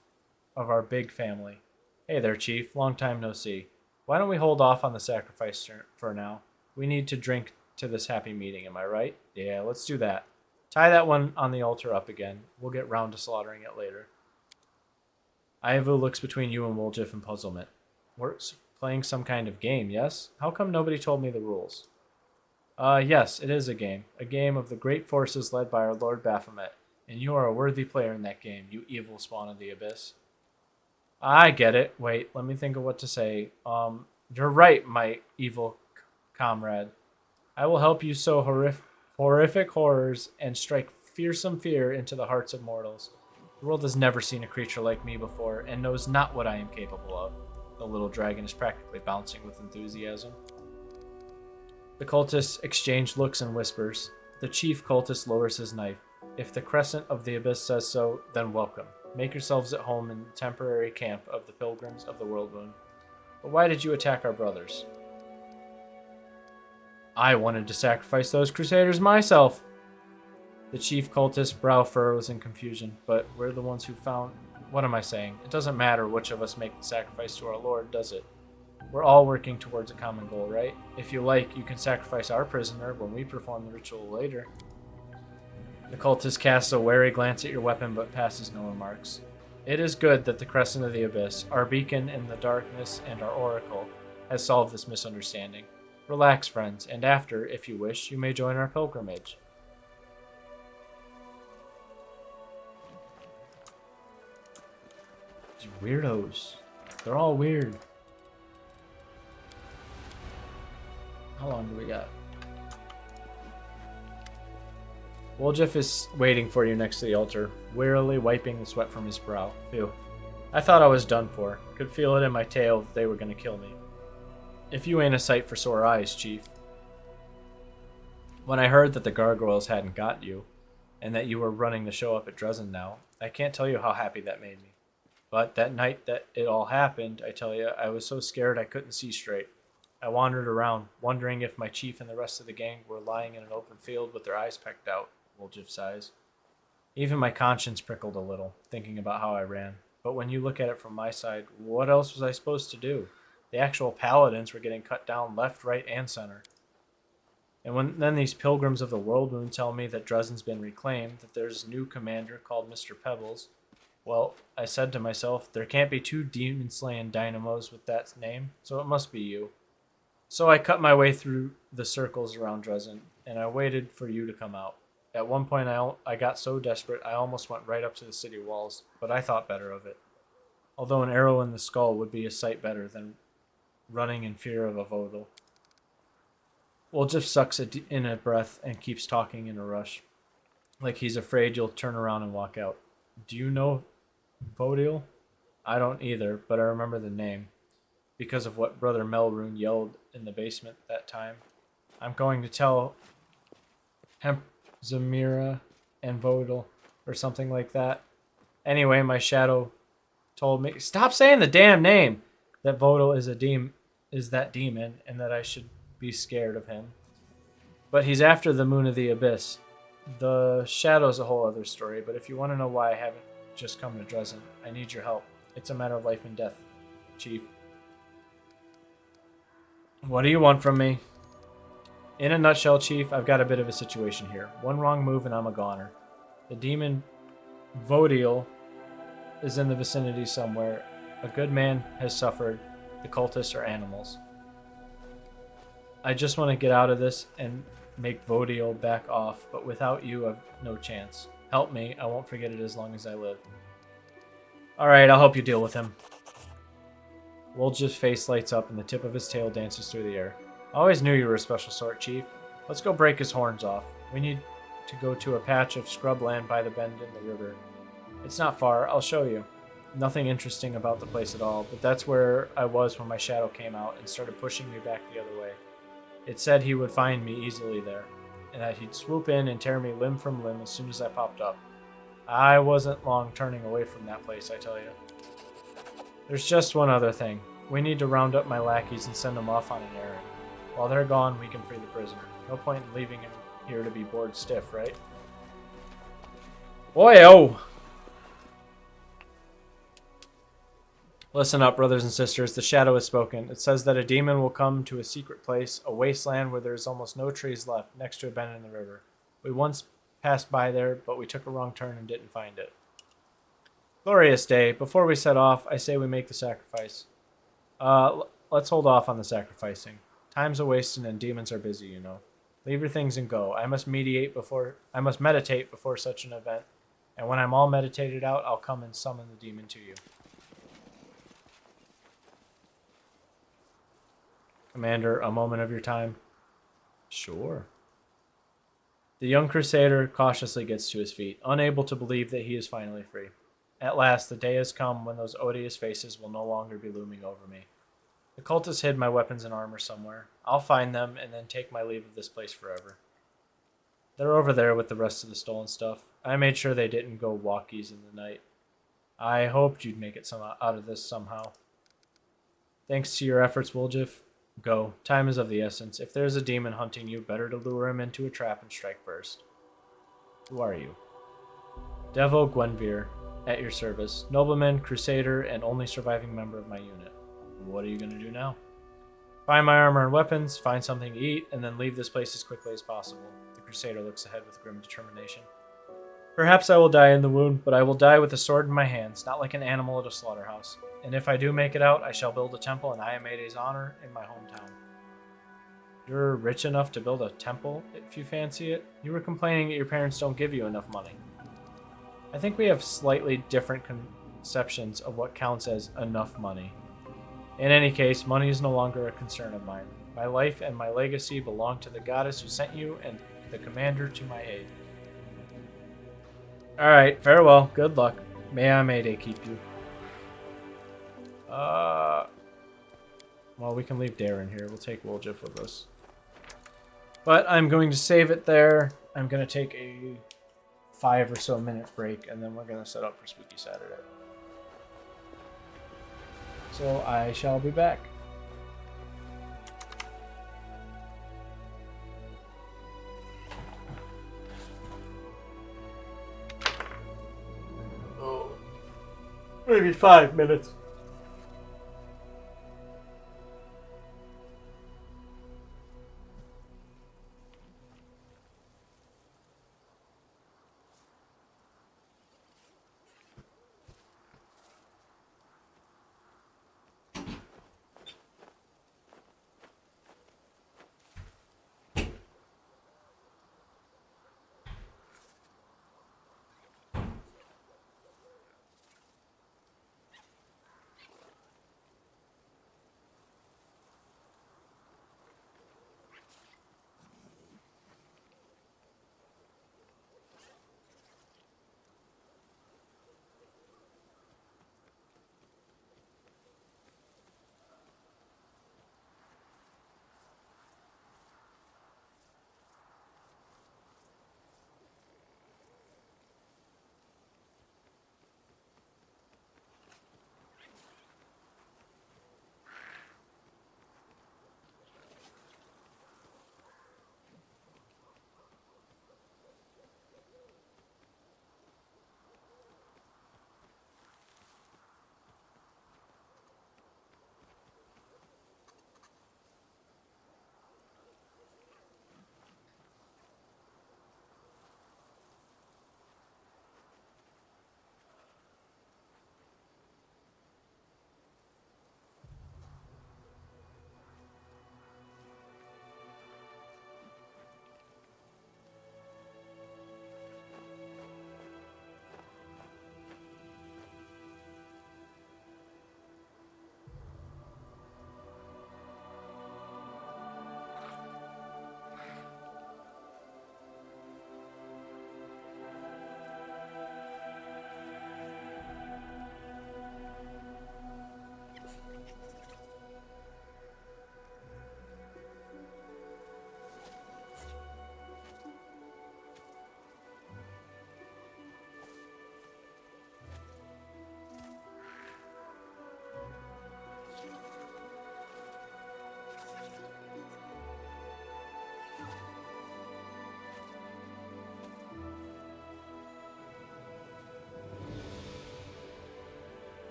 of our big family. Hey there, Chief. Long time no see. Why don't we hold off on the sacrifice for now? We need to drink to this happy meeting, am I right? Yeah, let's do that. Tie that one on the altar up again. We'll get round to slaughtering it later. Ivu looks between you and Woljif in puzzlement. We're playing some kind of game, yes? How come nobody told me the rules? Yes, it is a game. A game of the great forces led by our Lord Baphomet. And you are a worthy player in that game, you evil spawn of the abyss. I get it. Wait, let me think of what to say. You're right, my evil comrade. I will help you sow horrific horrors and strike fearsome fear into the hearts of mortals. The world has never seen a creature like me before and knows not what I am capable of. The little dragon is practically bouncing with enthusiasm. The cultists exchange looks and whispers. The chief cultist lowers his knife. If the crescent of the abyss says so, then welcome. Make yourselves at home in the temporary camp of the pilgrims of the Whirlwind. But why did you attack our brothers? I wanted to sacrifice those crusaders myself. The chief cultist's brow furrows in confusion, but we're the ones who found... What am I saying? It doesn't matter which of us make the sacrifice to our Lord, does it? We're all working towards a common goal, right? If you like, you can sacrifice our prisoner when we perform the ritual later. The cultist casts a wary glance at your weapon, but passes no remarks. It is good that the Crescent of the Abyss, our beacon in the darkness and our oracle, has solved this misunderstanding. Relax, friends, and after, if you wish, you may join our pilgrimage. These weirdos. They're all weird. How long do we got? Woljif is waiting for you next to the altar, wearily wiping the sweat from his brow. Phew. I thought I was done for. Could feel it in my tail that they were going to kill me. If you ain't a sight for sore eyes, Chief. When I heard that the gargoyles hadn't got you, and that you were running the show up at Dresden now, I can't tell you how happy that made me. But that night that it all happened, I tell you, I was so scared I couldn't see straight. I wandered around, wondering if my chief and the rest of the gang were lying in an open field with their eyes pecked out, Woljif sighs. Even my conscience prickled a little, thinking about how I ran. But when you look at it from my side, what else was I supposed to do? The actual paladins were getting cut down left, right, and center. And then these pilgrims of the Whirlwind tell me that Dresden's been reclaimed, that there's a new commander called Mr. Pebbles. Well, I said to myself, there can't be two demon-slaying dynamos with that name, so it must be you. So I cut my way through the circles around Dresden, and I waited for you to come out. At one point, I got so desperate, I almost went right up to the city walls, but I thought better of it. Although an arrow in the skull would be a sight better than running in fear of a VOD. Woljif sucks in a breath and keeps talking in a rush, like he's afraid you'll turn around and walk out. Do you know VOD? I don't either, but I remember the name, because of what Brother Melrune yelled in the basement that time. I'm going to tell Zamira and Vodal or something like that. Anyway, my shadow told me, stop saying the damn name, that Vodal is that demon and that I should be scared of him. But he's after the moon of the abyss. The shadow's a whole other story, but if you want to know why I haven't just come to Dresden, I need your help. It's a matter of life and death, Chief. What do you want from me? In a nutshell, Chief, I've got a bit of a situation here. One wrong move and I'm a goner. The demon Vodiel is in the vicinity somewhere. A good man has suffered. The cultists are animals. I just want to get out of this and make Vodiel back off, but without you, I've no chance. Help me. I won't forget it as long as I live. Alright, I'll help you deal with him. Woljif's face lights up and the tip of his tail dances through the air. I always knew you were a special sort, Chief. Let's go break his horns off. We need to go to a patch of scrubland by the bend in the river. It's not far. I'll show you. Nothing interesting about the place at all, but that's where I was when my shadow came out and started pushing me back the other way. It said he would find me easily there, and that he'd swoop in and tear me limb from limb as soon as I popped up. I wasn't long turning away from that place, I tell you. There's just one other thing. We need to round up my lackeys and send them off on an errand. While they're gone, we can free the prisoner. No point in leaving him here to be bored stiff, right? Boy-oh! Listen up, brothers and sisters. The shadow has spoken. It says that a demon will come to a secret place, a wasteland where there's almost no trees left, next to a bend in the river. We once passed by there, but we took a wrong turn and didn't find it. Glorious day. Before we set off, I say we make the sacrifice. Let's hold off on the sacrificing. Time's a-wasting and demons are busy, you know. Leave your things and go. I must meditate before such an event, and when I'm all meditated out, I'll come and summon the demon to you. Commander, a moment of your time. Sure. The young crusader cautiously gets to his feet, unable to believe that he is finally free. At last, the day has come when those odious faces will no longer be looming over me. The cultists hid my weapons and armor somewhere. I'll find them and then take my leave of this place forever. They're over there with the rest of the stolen stuff. I made sure they didn't go walkies in the night. I hoped you'd make it out of this somehow. Thanks to your efforts, Woljif. Go. Time is of the essence. If there's a demon hunting you, better to lure him into a trap and strike first. Who are you? Devo Gwenvir, at your service. Nobleman, crusader, and only surviving member of my unit. What are you going to do now? Find my armor and weapons, find something to eat, and then leave this place as quickly as possible. The crusader looks ahead with grim determination. Perhaps I will die in the wound, but I will die with a sword in my hands, not like an animal at a slaughterhouse. And if I do make it out, I shall build a temple in Ayamede's honor in my hometown. You're rich enough to build a temple, if you fancy it? You were complaining that your parents don't give you enough money. I think we have slightly different conceptions of what counts as enough money. In any case, money is no longer a concern of mine. My life and my legacy belong to the goddess who sent you and the commander to my aid. Alright, farewell. Good luck. May Mayday keep you. Well, we can leave Darren here. We'll take Woljif with us. But I'm going to save it there. I'm going to take a 5 or so minute break, and then we're going to set up for Spooky Saturday. So I shall be back. Oh, maybe 5 minutes.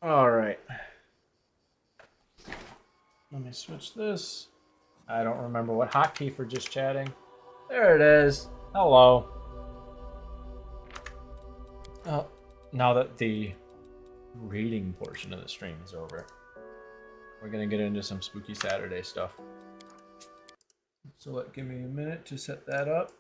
All right. Let me switch this. I don't remember what hotkey for just chatting. There it is. Hello. Oh, now that the reading portion of the stream is over, we're gonna get into some spooky Saturday stuff. So give me a minute to set that up.